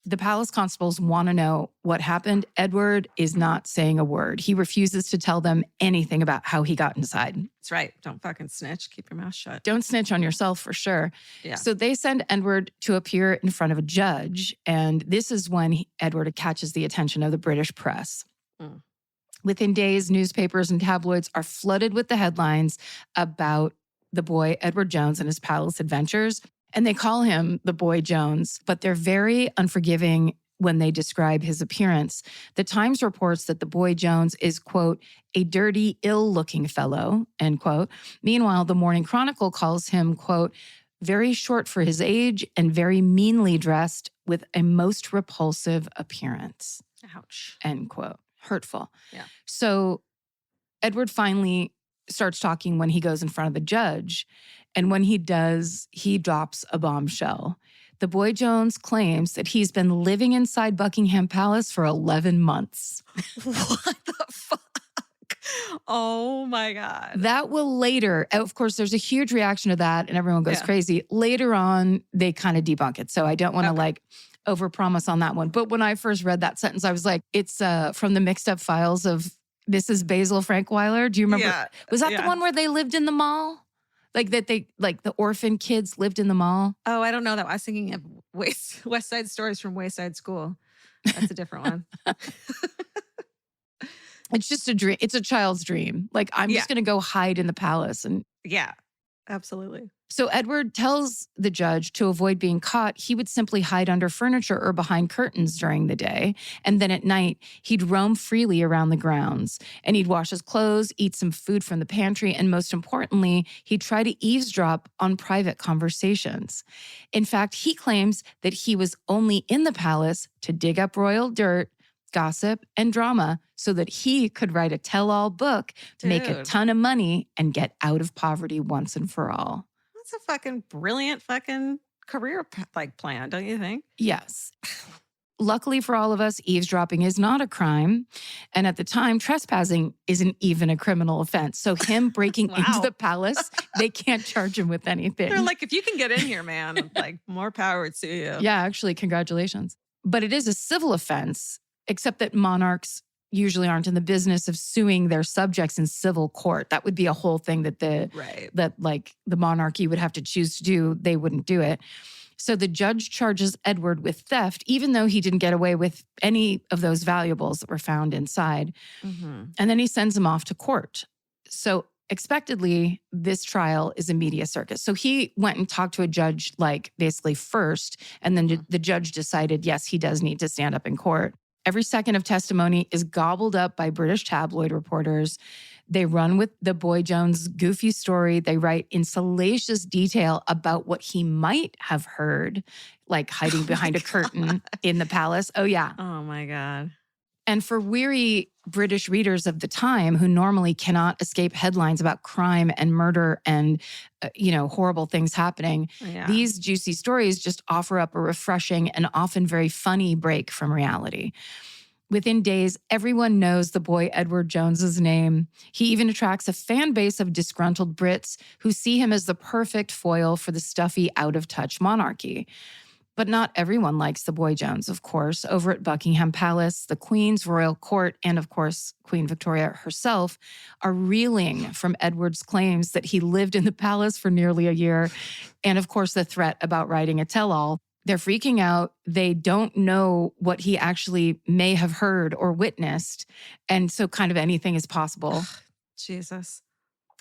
the palace constables want to know what happened. Edward is not saying a word. He refuses to tell them anything about how he got inside. That's right. Don't fucking snitch. Keep your mouth shut. Don't snitch on yourself for sure. Yeah. So they send Edward to appear in front of a judge. And this is when Edward catches the attention of the British press. Mm. Within days, newspapers and tabloids are flooded with the headlines about the boy, Edward Jones, and his palace adventures. And they call him the Boy Jones, but they're very unforgiving when they describe his appearance. The Times reports that the Boy Jones is, quote, a dirty, ill-looking fellow, end quote. Meanwhile, the Morning Chronicle calls him, quote, very short for his age and very meanly dressed with a most repulsive appearance. Ouch. End quote. Hurtful. Yeah. So Edward finally starts talking when he goes in front of the judge. And when he does, he drops a bombshell. The Boy Jones claims that he's been living inside Buckingham Palace for 11 months. What the fuck? Oh my God. That will later, of course, there's a huge reaction to that and everyone goes crazy. Later on, they kind of debunk it. So I don't want to overpromise on that one. But when I first read that sentence, I was like, it's from the mixed up files of Mrs. Basil Frankweiler. Do you remember? Yeah. Was that the one where they lived in the mall? Like that they, like the orphan kids lived in the mall? Oh, I don't know that. I was thinking of West Side Stories from Wayside School. That's a different one. It's just a dream. It's a child's dream. Like, I'm just going to go hide in the palace. And yeah, absolutely. So Edward tells the judge to avoid being caught, he would simply hide under furniture or behind curtains during the day. And then at night, he'd roam freely around the grounds. And he'd wash his clothes, eat some food from the pantry, and most importantly, he'd try to eavesdrop on private conversations. In fact, he claims that he was only in the palace to dig up royal dirt, gossip, and drama so that he could write a tell-all book, make a ton of money, and get out of poverty once and for all. That's a fucking brilliant fucking career plan, don't you think? Yes. Luckily for all of us, eavesdropping is not a crime. And at the time, trespassing isn't even a criminal offense. So him breaking into the palace, they can't charge him with anything. They're like, if you can get in here, man, like more power to you. Yeah, actually, congratulations. But it is a civil offense, except that monarchs usually aren't in the business of suing their subjects in civil court. That would be a whole thing that the monarchy would have to choose to do. They wouldn't do it. So the judge charges Edward with theft, even though he didn't get away with any of those valuables that were found inside. Mm-hmm. And then he sends him off to court. So expectedly, this trial is a media circus. So he went and talked to a judge, like basically first, and then the judge decided, yes, he does need to stand up in court. Every second of testimony is gobbled up by British tabloid reporters. They run with the Boy Jones' goofy story. They write in salacious detail about what he might have heard, like hiding behind a curtain in the palace. Oh, yeah. Oh, my God. And for weary British readers of the time who normally cannot escape headlines about crime and murder and, horrible things happening, these juicy stories just offer up a refreshing and often very funny break from reality. Within days, everyone knows the boy Edward Jones's name. He even attracts a fan base of disgruntled Brits who see him as the perfect foil for the stuffy, out-of-touch monarchy. But not everyone likes the boy Jones, of course. Over at Buckingham Palace, the Queen's royal court, and of course, Queen Victoria herself, are reeling from Edward's claims that he lived in the palace for nearly a year, and of course, the threat about writing a tell-all. They're freaking out. They don't know what he actually may have heard or witnessed. And so kind of anything is possible. Jesus.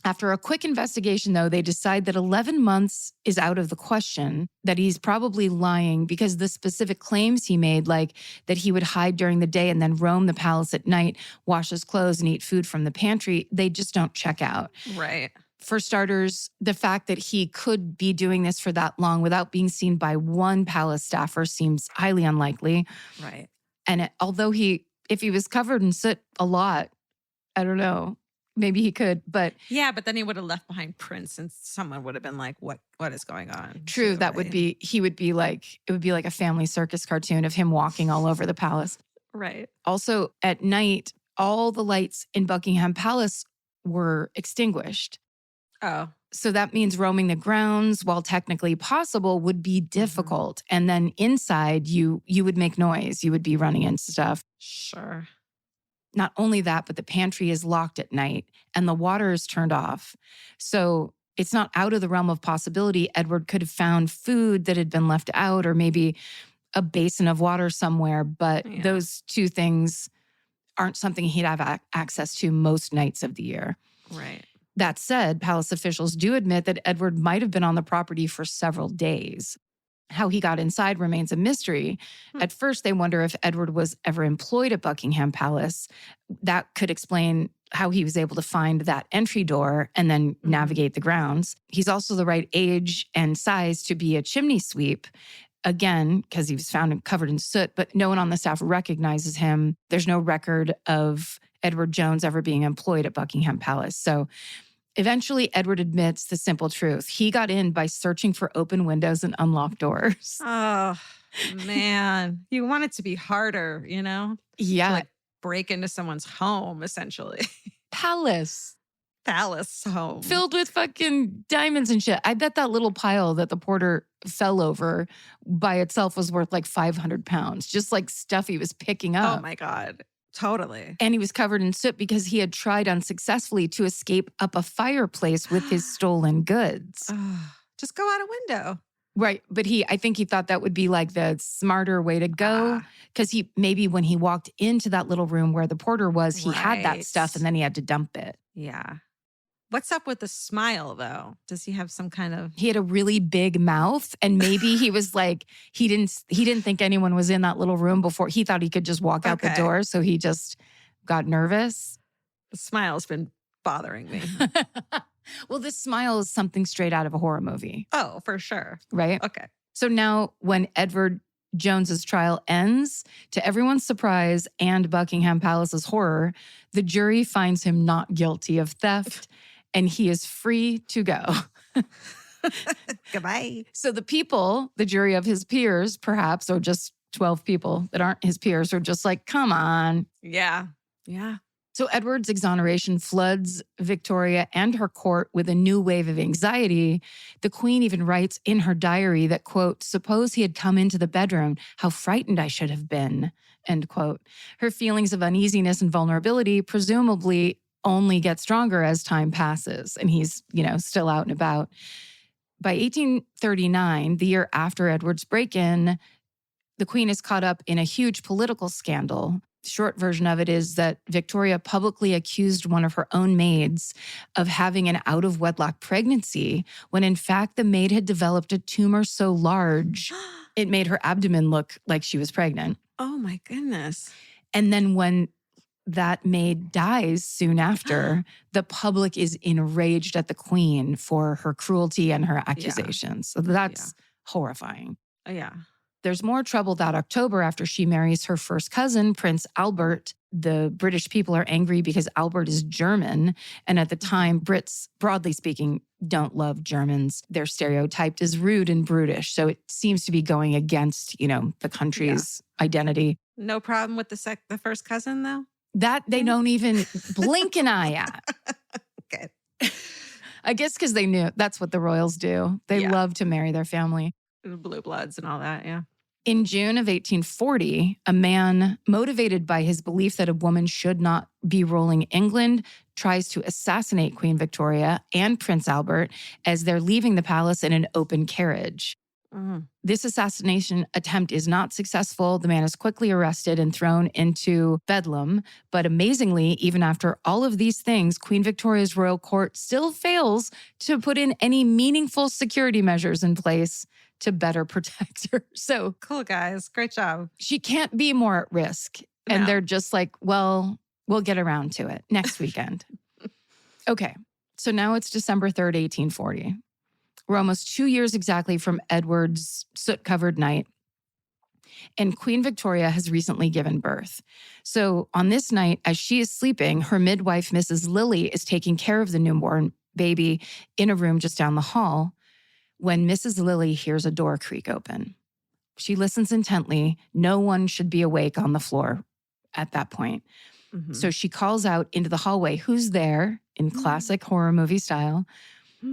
After a quick investigation, though, they decide that 11 months is out of the question, that he's probably lying because the specific claims he made, like that he would hide during the day and then roam the palace at night, wash his clothes and eat food from the pantry, they just don't check out. Right. For starters, the fact that he could be doing this for that long without being seen by one palace staffer seems highly unlikely. Right. And although if he was covered in soot a lot, I don't know, maybe he could, but yeah, but then he would have left behind prints and someone would have been like, what is going on? True, too, that right? would be it would be like a family circus cartoon of him walking all over the palace. Right. Also, at night, all the lights in Buckingham Palace were extinguished. Oh. So that means roaming the grounds, while technically possible, would be difficult. And then inside, you would make noise. You would be running into stuff. Sure. Not only that, but the pantry is locked at night and the water is turned off. So it's not out of the realm of possibility. Edward could have found food that had been left out or maybe a basin of water somewhere. But those two things aren't something he'd have access to most nights of the year. Right. That said, palace officials do admit that Edward might have been on the property for several days. How he got inside remains a mystery. At first, they wonder if Edward was ever employed at Buckingham Palace. That could explain how he was able to find that entry door and then navigate the grounds. He's also the right age and size to be a chimney sweep. Again, because he was found covered in soot, but no one on the staff recognizes him. There's no record of Edward Jones ever being employed at Buckingham Palace. So eventually, Edward admits the simple truth. He got in by searching for open windows and unlocked doors. Oh, man. You want it to be harder, you know? Yeah. To like break into someone's home, essentially. Palace Home. filled with fucking diamonds and shit. I bet that little pile that the porter fell over by itself was worth like 500 pounds. Just like stuff he was picking up. Oh my God. Totally. And he was covered in soot because he had tried unsuccessfully to escape up a fireplace with his stolen goods. Just go out a window. Right. But I think he thought that would be like the smarter way to go. Because maybe when he walked into that little room where the porter was, he had that stuff and then he had to dump it. Yeah. What's up with the smile, though? Does he have some kind of... He had a really big mouth, and maybe he was like, he didn't think anyone was in that little room before. He thought he could just walk out the door, so he just got nervous. The smile's been bothering me. Well, this smile is something straight out of a horror movie. Oh, for sure. Right? Okay. So now when Edward Jones's trial ends, to everyone's surprise and Buckingham Palace's horror, the jury finds him not guilty of theft. And he is free to go. Goodbye. So the people, the jury of his peers, perhaps, or just 12 people that aren't his peers, are just like, come on. Yeah. Yeah. So Edward's exoneration floods Victoria and her court with a new wave of anxiety. The Queen even writes in her diary that, quote, suppose he had come into the bedroom, how frightened I should have been, end quote. Her feelings of uneasiness and vulnerability presumably only get stronger as time passes and he's, still out and about. By 1839, the year after Edward's break-in, the Queen is caught up in a huge political scandal. The short version of it is that Victoria publicly accused one of her own maids of having an out-of-wedlock pregnancy when in fact the maid had developed a tumor so large it made her abdomen look like she was pregnant. Oh my goodness. And then when that maid dies soon after, the public is enraged at the Queen for her cruelty and her accusations. So that's horrifying. Yeah. There's more trouble that October after she marries her first cousin, Prince Albert. The British people are angry because Albert is German. And at the time, Brits, broadly speaking, don't love Germans. They're stereotyped as rude and brutish. So it seems to be going against, the country's identity. No problem with the first cousin, though? That they don't even blink an eye at. Okay. I guess because they knew that's what the royals do. They Yeah. love to marry their family. Blue bloods and all that, yeah. In June of 1840, a man motivated by his belief that a woman should not be ruling England tries to assassinate Queen Victoria and Prince Albert as they're leaving the palace in an open carriage. This assassination attempt is not successful. The man is quickly arrested and thrown into Bedlam. But amazingly, even after all of these things, Queen Victoria's royal court still fails to put in any meaningful security measures in place to better protect her. So Cool, guys. Great job. she can't be more at risk. And No. they're just like, well, we'll get around to it next weekend. Okay. So now it's December 3rd, 1840. We're almost 2 years exactly from Edward's soot-covered night. And Queen Victoria has recently given birth. So on this night, as she is sleeping, her midwife, Mrs. Lilly, is taking care of the newborn baby in a room just down the hall when Mrs. Lilly hears a door creak open. She listens intently. No one should be awake on the floor at that point. So she calls out into the hallway, "Who's there?" in classic horror movie style.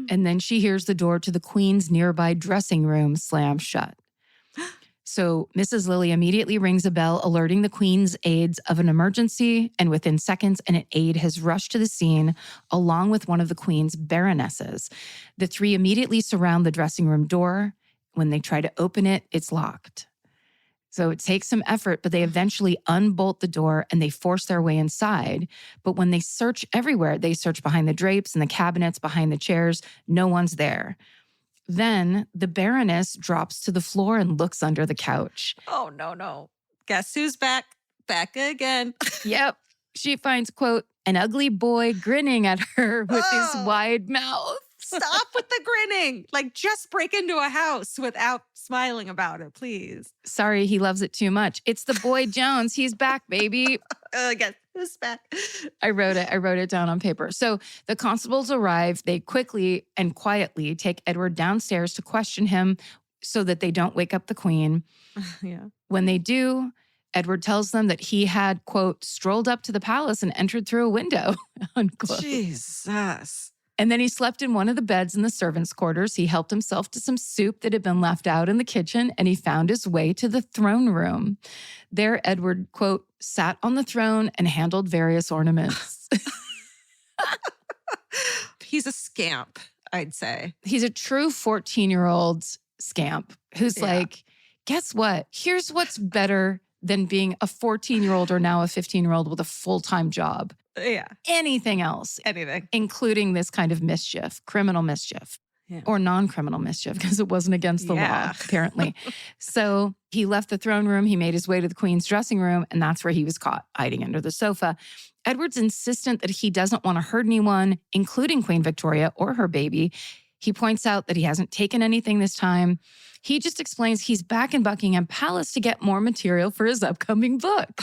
And then she hears the door to the Queen's nearby dressing room slam shut. So Mrs. Lilly immediately rings a bell, alerting the Queen's aides of an emergency. And within seconds, an aide has rushed to the scene along with one of the Queen's baronesses. The three immediately surround the dressing room door. When they try to open it, it's locked. So it takes some effort, but they eventually unbolt the door and they force their way inside. But when they search everywhere, they search behind the drapes and the cabinets, behind the chairs, no one's there. Then the Baroness drops to the floor and looks under the couch. Oh, no. Guess who's back? Back again. Yep. She finds, quote, an ugly boy grinning at her with his wide mouth. Stop with the grinning. Like, just break into a house without smiling about it, please. Sorry, he loves it too much. It's the boy Jones. He's back, baby. Guess who's back? I wrote it down on paper. So the constables arrive. They quickly and quietly take Edward downstairs to question him so that they don't wake up the Queen. Yeah. When they do, Edward tells them that he had, quote, strolled up to the palace and entered through a window, unquote. Jesus. And then he slept in one of the beds in the servants' quarters. He helped himself to some soup that had been left out in the kitchen, and he found his way to the throne room. There, Edward, quote, sat on the throne and handled various ornaments. He's a scamp, I'd say. He's a true 14-year-old scamp who's like, guess what? Here's what's better than being a 14-year-old or now a 15-year-old with a full-time job. Yeah. Anything else, Anything. including this kind of mischief, criminal mischief. Yeah. Or non-criminal mischief, because it wasn't against the law, apparently. So he left the throne room. He made his way to the Queen's dressing room, and that's where he was caught, hiding under the sofa. Edward's insistent that he doesn't want to hurt anyone, including Queen Victoria or her baby. He points out that he hasn't taken anything this time. He just explains he's back in Buckingham Palace to get more material for his upcoming book.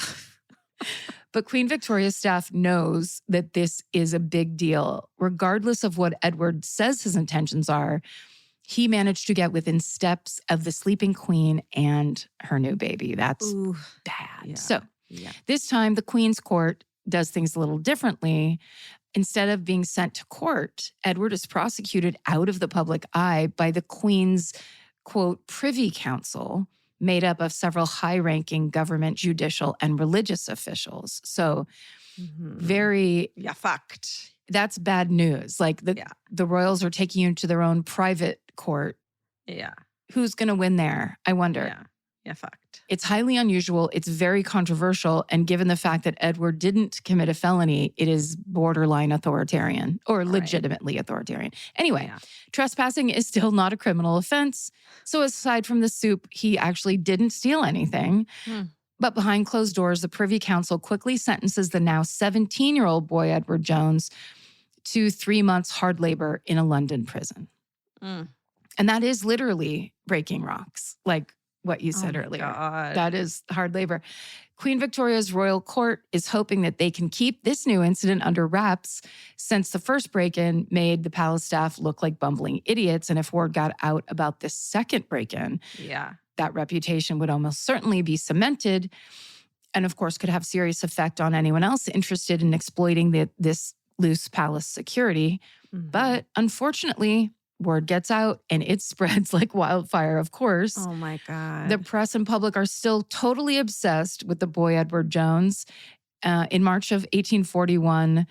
But Queen Victoria's staff knows that this is a big deal. Regardless of what Edward says his intentions are, he managed to get within steps of the sleeping Queen and her new baby. That's bad. Yeah. So this time, the Queen's court does things a little differently. Instead of being sent to court, Edward is prosecuted out of the public eye by the Queen's, quote, Privy Council, made up of several high-ranking government, judicial, and religious officials. So very... Yeah, fucked. That's bad news. Like the royals are taking you to their own private court. Yeah. Who's going to win there? I wonder. Yeah. Yeah, fucked. It's highly unusual. It's very controversial. And given the fact that Edward didn't commit a felony, it is borderline authoritarian or legitimately authoritarian. Anyway, trespassing is still not a criminal offense. So aside from the soup, he actually didn't steal anything. But behind closed doors, the Privy Council quickly sentences the now 17-year-old boy, Edward Jones, to 3 months hard labor in a London prison. And that is literally breaking rocks, like what you said earlier. God. That is hard labor. Queen Victoria's royal court is hoping that they can keep this new incident under wraps since the first break-in made the palace staff look like bumbling idiots. And if word got out about this second break-in, that reputation would almost certainly be cemented. and of course could have serious effect on anyone else interested in exploiting this loose palace security. Mhm. But unfortunately, word gets out and it spreads like wildfire, of course. Oh my God. The press and public are still totally obsessed with the boy Edward Jones. In March of 1841,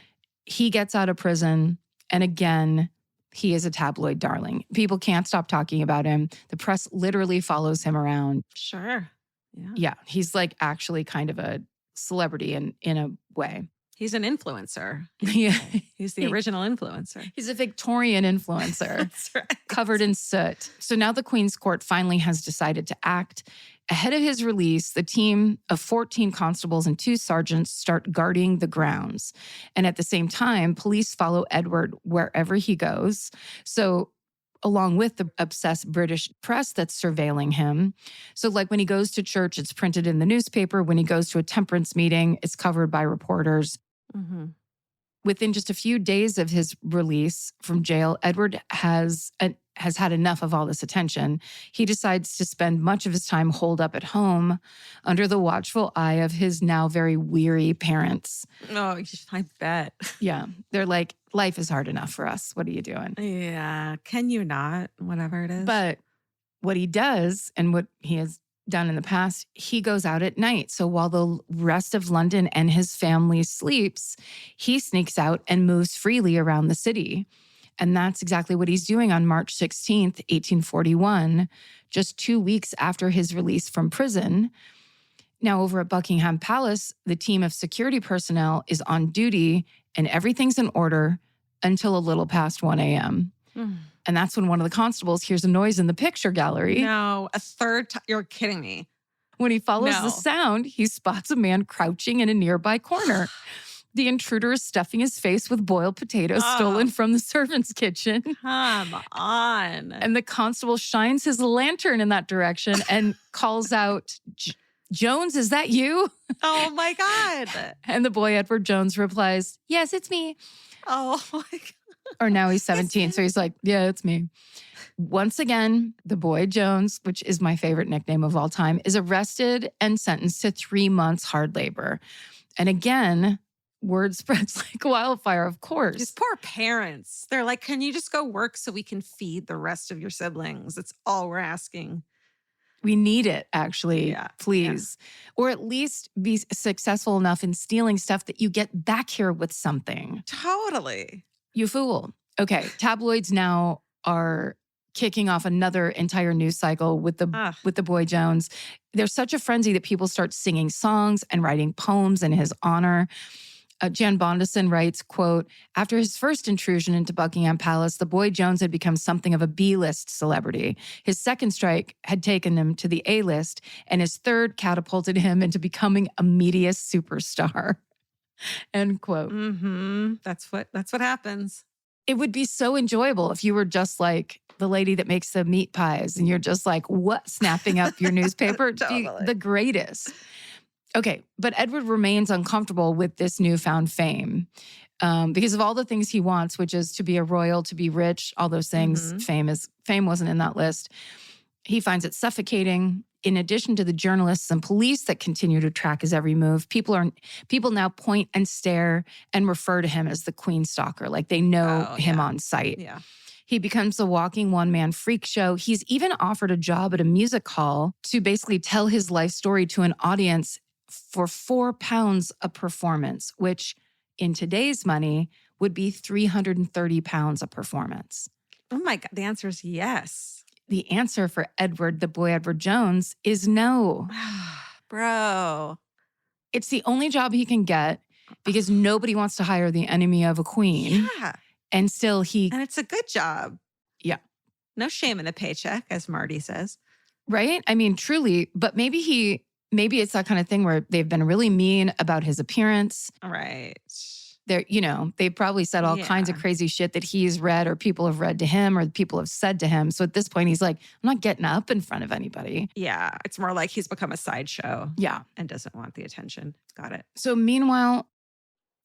he gets out of prison, and again, he is a tabloid darling. People can't stop talking about him. The press literally follows him around. Sure. Yeah. Yeah, he's like actually kind of a celebrity in a way. He's an influencer. Yeah. He's the original influencer. He's a Victorian influencer. That's right. Covered in soot. So now the Queen's Court finally has decided to act. Ahead of his release, the team of 14 constables and 2 sergeants start guarding the grounds. And at the same time, police follow Edward wherever he goes. So along with the obsessed British press that's surveilling him. So like when he goes to church, it's printed in the newspaper. When he goes to a temperance meeting, it's covered by reporters. Mm-hmm. Within just a few days of his release from jail, Edward has had enough of all this attention. He decides to spend much of his time holed up at home under the watchful eye of his now very weary parents. Oh, I bet. Yeah. They're like, life is hard enough for us. What are you doing? Yeah. Can you not? Whatever it is. But what he does and what he has done in the past, he goes out at night. So while the rest of London and his family sleeps, he sneaks out and moves freely around the city. And that's exactly what he's doing on March 16th, 1841, just 2 weeks after his release from prison. Now, over at Buckingham Palace, the team of security personnel is on duty and everything's in order until a little past 1 a.m. And that's when one of the constables hears a noise in the picture gallery. No, a third time. You're kidding me. When he follows No. the sound, he spots a man crouching in a nearby corner. The intruder is stuffing his face with boiled potatoes stolen from the servant's kitchen. Come on. And the constable shines his lantern in that direction and calls out, Jones, is that you? Oh my God. And the boy Edward Jones replies, yes, it's me. Oh my God. Or now he's 17, so he's like, yeah, it's me. Once again, the boy Jones, which is my favorite nickname of all time, is arrested and sentenced to 3 months hard labor. And again, word spreads like wildfire, of course. These poor parents. They're like, can you just go work so we can feed the rest of your siblings? That's all we're asking. We need it, actually, Yeah, please. Or at least be successful enough in stealing stuff that you get back here with something. Totally. You fool. Okay, tabloids now are kicking off another entire news cycle with the boy Jones. There's such a frenzy that people start singing songs and writing poems in his honor. Jan Bondison writes, quote, after his first intrusion into Buckingham Palace, the boy Jones had become something of a B-list celebrity. His second strike had taken him to the A-list, and his third catapulted him into becoming a media superstar. End quote. Mm-hmm. That's what happens. It would be so enjoyable if you were just like the lady that makes the meat pies and you're just like, what? Snapping up your newspaper? Totally. The greatest. Okay, but Edward remains uncomfortable with this newfound fame because of all the things he wants, which is to be a royal, to be rich, all those things. Fame wasn't in that list. He finds it suffocating. In addition to the journalists and police that continue to track his every move, people now point and stare and refer to him as the Queen Stalker, like they know him on sight. Yeah. He becomes a walking one-man freak show. He's even offered a job at a music hall to basically tell his life story to an audience for £4 a performance, which in today's money would be £330 a performance. Oh my God. The answer is yes. The answer for Edward, the boy Edward Jones, is no. Bro. It's the only job he can get because nobody wants to hire the enemy of a queen. Yeah. And still And it's a good job. Yeah. No shame in a paycheck, as Marty says. Right? I mean, truly, but maybe it's that kind of thing where they've been really mean about his appearance. Right. They've probably said all kinds of crazy shit that he's read or people have read to him or people have said to him. So at this point, he's like, I'm not getting up in front of anybody. Yeah. It's more like he's become a sideshow. Yeah. And doesn't want the attention. Got it. So meanwhile,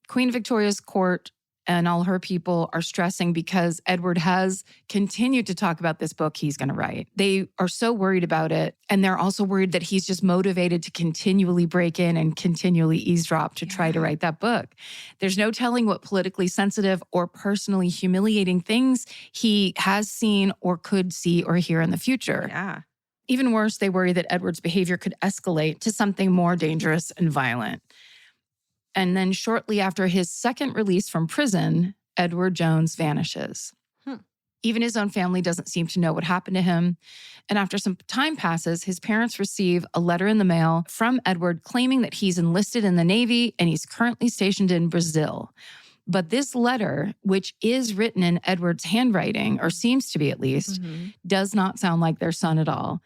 Queen Victoria's court And all her people are stressing because Edward has continued to talk about this book he's going to write. They are so worried about it. And they're also worried that he's just motivated to continually break in and continually eavesdrop to try to write that book. There's no telling what politically sensitive or personally humiliating things he has seen or could see or hear in the future. Yeah. Even worse, they worry that Edward's behavior could escalate to something more dangerous and violent. And then shortly after his second release from prison, Edward Jones vanishes. Even his own family doesn't seem to know what happened to him. And after some time passes, his parents receive a letter in the mail from Edward claiming that he's enlisted in the Navy and he's currently stationed in Brazil. But this letter, which is written in Edward's handwriting, or seems to be at least, does not sound like their son at all.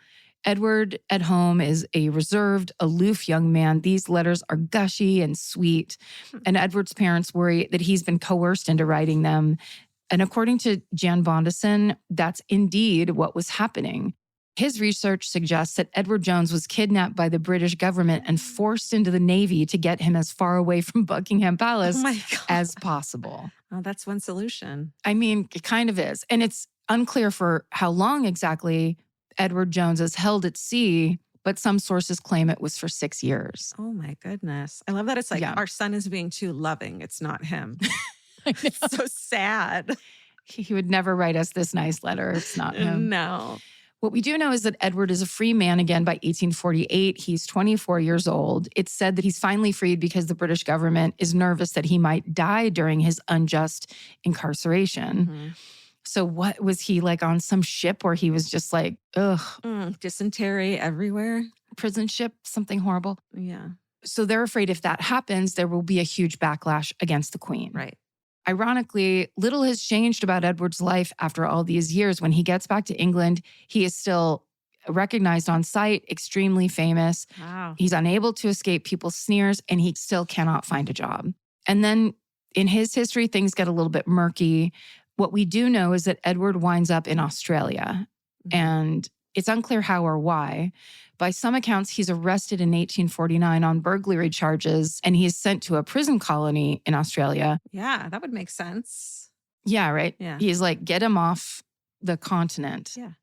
Edward at home is a reserved, aloof young man. These letters are gushy and sweet. And Edward's parents worry that he's been coerced into writing them. And according to Jan Bondison, that's indeed what was happening. His research suggests that Edward Jones was kidnapped by the British government and forced into the Navy to get him as far away from Buckingham Palace as possible. Oh, that's one solution. I mean, it kind of is. And it's unclear for how long exactly Edward Jones is held at sea, but some sources claim it was for 6 years. Oh my goodness. I love that it's like our son is being too loving. It's not him. It's so sad. He would never write us this nice letter. It's not him. No. What we do know is that Edward is a free man again by 1848. He's 24 years old. It's said that he's finally freed because the British government is nervous that he might die during his unjust incarceration. So what was he like on some ship where he was just like, dysentery everywhere? Prison ship, something horrible. Yeah. So they're afraid if that happens, there will be a huge backlash against the Queen. Right. Ironically, little has changed about Edward's life after all these years. When he gets back to England, he is still recognized on sight, extremely famous. Wow. He's unable to escape people's sneers, and he still cannot find a job. And then in his history, things get a little bit murky. What we do know is that Edward winds up in Australia, and it's unclear how or why. By some accounts, he's arrested in 1849 on burglary charges, and he is sent to a prison colony in Australia. Yeah, that would make sense. Yeah, right? Yeah. He's like, get him off the continent. Yeah.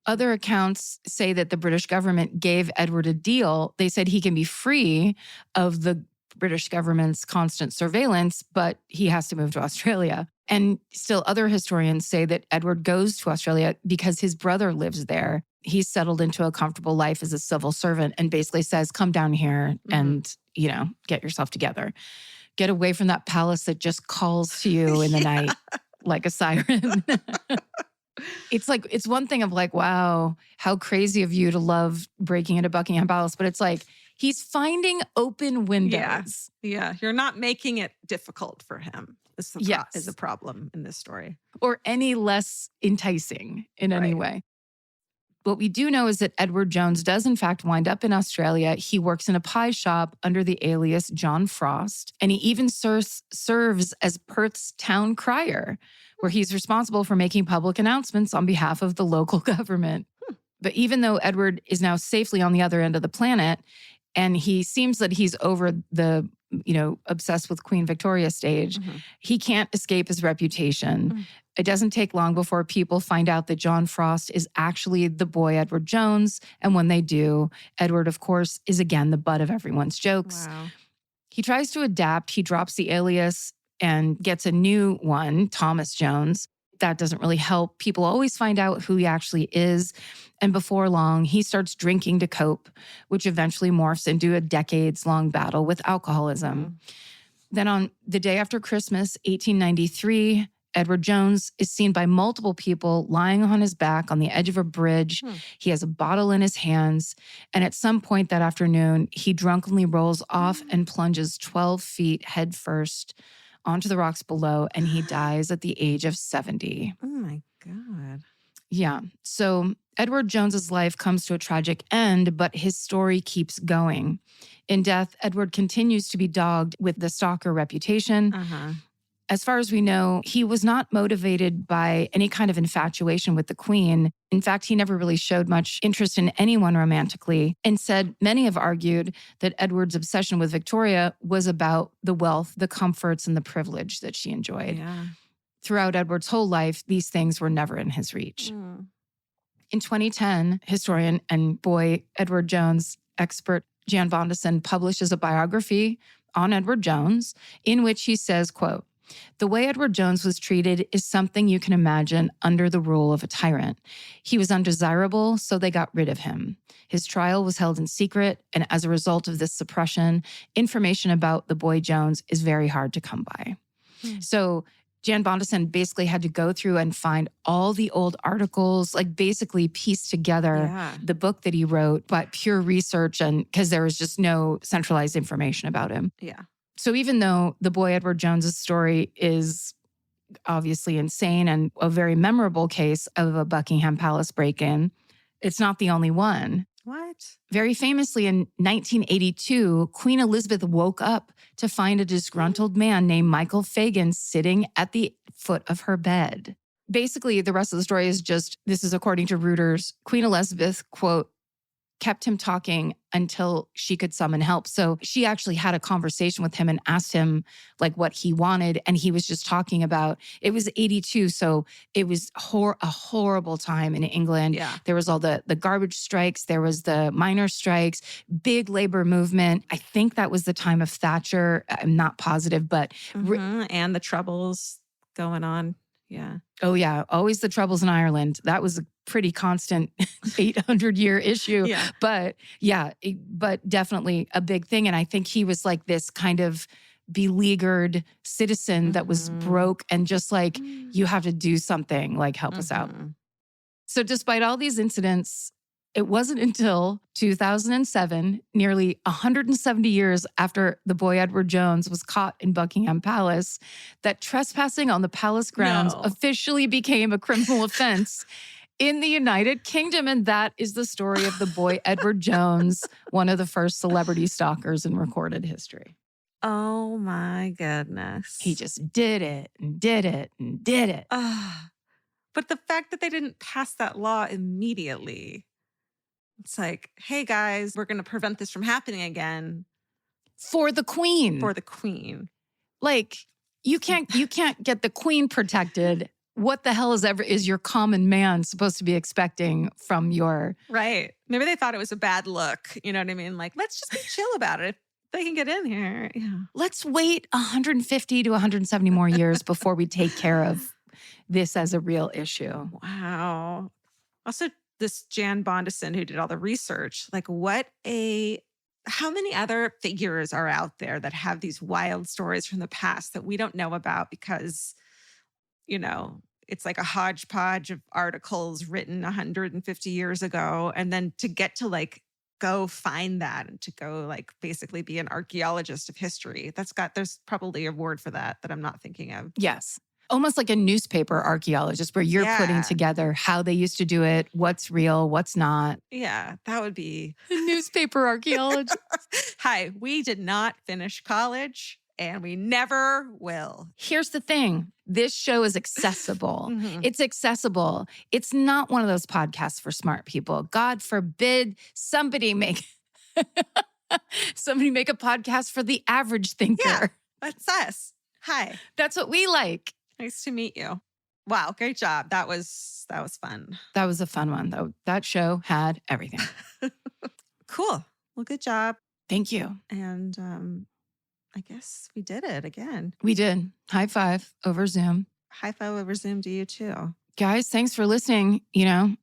Other accounts say that the British government gave Edward a deal. They said he can be free of the British government's constant surveillance, but he has to move to Australia. And still other historians say that Edward goes to Australia because his brother lives there. He's settled into a comfortable life as a civil servant and basically says, come down here and, get yourself together. Get away from that palace that just calls to you in the night like a siren. It's one thing of like, wow, how crazy of you to love breaking into Buckingham Palace. But it's like, he's finding open windows. Yeah. You're not making it difficult for him. This is a problem in this story. Or any less enticing in any way. What we do know is that Edward Jones does, in fact, wind up in Australia. He works in a pie shop under the alias John Frost, and he even serves as Perth's town crier, where he's responsible for making public announcements on behalf of the local government. But even though Edward is now safely on the other end of the planet, and he seems that he's over the, obsessed with Queen Victoria stage, he can't escape his reputation. It doesn't take long before people find out that John Frost is actually the boy Edward Jones. And when they do, Edward, of course, is again the butt of everyone's jokes. Wow. He tries to adapt. He drops the alias and gets a new one, Thomas Jones. That doesn't really help. People always find out who he actually is. And before long, he starts drinking to cope, which eventually morphs into a decades-long battle with alcoholism. Then on the day after Christmas, 1893, Edward Jones is seen by multiple people lying on his back on the edge of a bridge. He has a bottle in his hands. And at some point that afternoon, he drunkenly rolls off and plunges 12 feet head first onto the rocks below, and he dies at the age of 70. Oh my God. Yeah. So Edward Jones's life comes to a tragic end, but his story keeps going. In death, Edward continues to be dogged with the stalker reputation. As far as we know, he was not motivated by any kind of infatuation with the queen. In fact, he never really showed much interest in anyone romantically. Instead, many have argued that Edward's obsession with Victoria was about the wealth, the comforts, and the privilege that she enjoyed. Yeah. Throughout Edward's whole life, these things were never in his reach. In 2010, historian and boy Edward Jones expert Jan Bondeson publishes a biography on Edward Jones in which he says, quote, "The way Edward Jones was treated is something you can imagine under the rule of a tyrant. He was undesirable, so they got rid of him. His trial was held in secret, and as a result of this suppression, information about the boy Jones is very hard to come by." So Jan Bondeson basically had to go through and find all the old articles, like basically piece together the book that he wrote by pure research, and because there was just no centralized information about him. Yeah. So even though the boy Edward Jones's story is obviously insane and a very memorable case of a Buckingham Palace break-in, it's not the only one. What? Very famously in 1982, Queen Elizabeth woke up to find a disgruntled man named Michael Fagan sitting at the foot of her bed. Basically, the rest of the story is just, this is according to Reuters, Queen Elizabeth, quote, kept him talking until she could summon help. So she actually had a conversation with him and asked him like what he wanted. And he was just talking about, it was 82. So it was a horrible time in England. Yeah. There was all the garbage strikes. There was the miners' strikes, big labor movement. I think that was the time of Thatcher. I'm not positive, but And the troubles going on. Yeah. Oh, yeah. Always the troubles in Ireland. That was a pretty constant 800-year issue. Yeah. But yeah, but definitely a big thing. And I think he was like this kind of beleaguered citizen that was broke and just like, you have to do something, like help us out. So despite all these incidents, it wasn't until 2007, nearly 170 years after the boy Edward Jones was caught in Buckingham Palace, that trespassing on the palace grounds officially became a criminal offense in the United Kingdom. And that is the story of the boy Edward Jones, one of the first celebrity stalkers in recorded history. Oh my goodness. He just did it and did it and did it. But the fact that they didn't pass that law immediately, it's like, hey guys, we're going to prevent this from happening again. For the queen. For the queen. Like, you can't get the queen protected. What the hell is your common man supposed to be expecting from your... Right. Maybe they thought it was a bad look. You know what I mean? Like, let's just be chill about it. If they can get in here. Yeah. Let's wait 150 to 170 more years before we take care of this as a real issue. Wow. Also, this Jan Bondeson who did all the research, like how many other figures are out there that have these wild stories from the past that we don't know about because, you know, it's like a hodgepodge of articles written 150 years ago. And then to get to like go find that and to go like basically be an archaeologist of history, there's probably a word for that I'm not thinking of. Yes. Almost like a newspaper archaeologist where you're putting together how they used to do it, what's real, what's not. Yeah, that would be... A newspaper archaeologist. Hi, we did not finish college and we never will. Here's the thing. This show is accessible. It's accessible. It's not one of those podcasts for smart people. God forbid somebody make a podcast for the average thinker. Yeah, that's us. Hi. That's what we like. Nice to meet you. Wow, great job. That was fun. That was a fun one. That show had everything. Cool. Well, good job. Thank you. And I guess we did it again. We did. High five over Zoom. High five over Zoom to you too. Guys, thanks for listening. You know,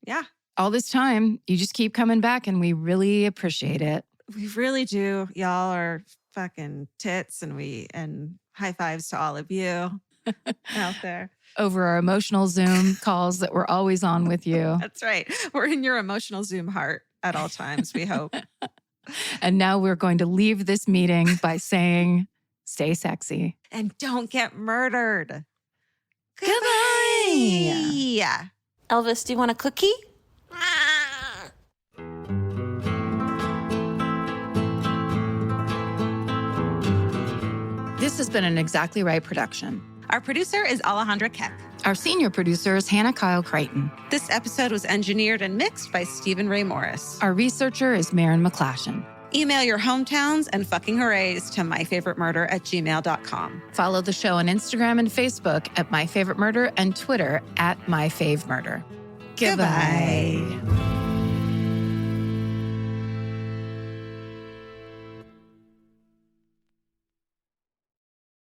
all this time, you just keep coming back and we really appreciate it. We really do. Y'all are fucking tits and high fives to all of you out there. Over our emotional Zoom calls that we're always on with you. That's right. We're in your emotional Zoom heart at all times, we hope. And now we're going to leave this meeting by saying, stay sexy. And don't get murdered. Goodbye. Yeah. Elvis, do you want a cookie? This has been an Exactly Right production. Our producer is Alejandra Keck. Our senior producer is Hannah Kyle Crichton. This episode was engineered and mixed by Stephen Ray Morris. Our researcher is Maren McClashen. Email your hometowns and fucking hoorays to myfavoritemurder@gmail.com. Follow the show on Instagram and Facebook at My Favorite Murder and Twitter at My Fave Murder. Goodbye.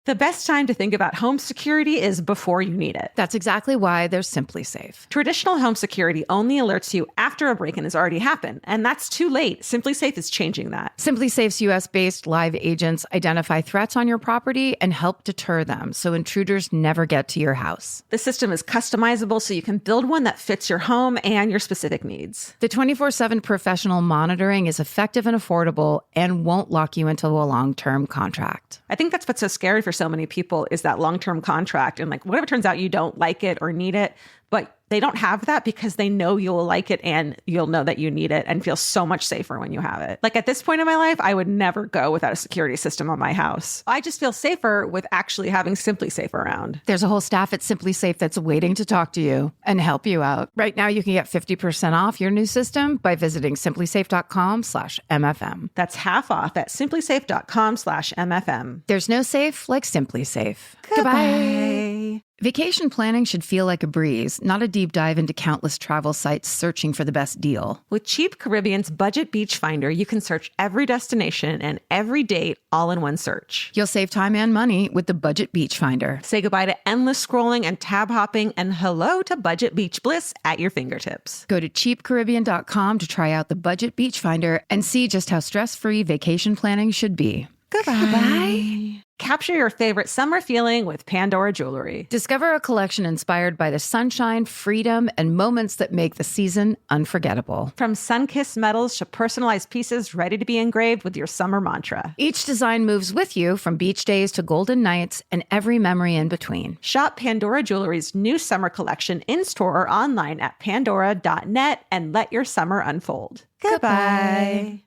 The best time to think about home security is before you need it. That's exactly why they're Simply Safe. Traditional home security only alerts you after a break-in has already happened, and that's too late. Simply Safe is changing that. Simply Safe's US-based live agents identify threats on your property and help deter them so intruders never get to your house. The system is customizable so you can build one that fits your home and your specific needs. The 24/7 professional monitoring is effective and affordable and won't lock you into a long-term contract. I think that's what's so scary for so many people is that long-term contract. And like, what if it turns out you don't like it or need it, but they don't have that because they know you'll like it and you'll know that you need it and feel so much safer when you have it. Like at this point in my life, I would never go without a security system on my house. I just feel safer with actually having Simply Safe around. There's a whole staff at Simply Safe that's waiting to talk to you and help you out. Right now, you can get 50% off your new system by visiting simplysafe.com/MFM. That's half off at simplysafe.com/MFM. There's no safe like Simply Safe. Goodbye. Vacation planning should feel like a breeze, not a deep dive into countless travel sites searching for the best deal. With Cheap Caribbean's Budget Beach Finder, you can search every destination and every date all in one search. You'll save time and money with the Budget Beach Finder. Say goodbye to endless scrolling and tab hopping and hello to Budget Beach Bliss at your fingertips. Go to cheapcaribbean.com to try out the Budget Beach Finder and see just how stress-free vacation planning should be. Goodbye. Capture your favorite summer feeling with Pandora Jewelry. Discover a collection inspired by the sunshine, freedom, and moments that make the season unforgettable. From sun-kissed metals to personalized pieces ready to be engraved with your summer mantra. Each design moves with you from beach days to golden nights and every memory in between. Shop Pandora Jewelry's new summer collection in-store or online at pandora.net and let your summer unfold. Goodbye.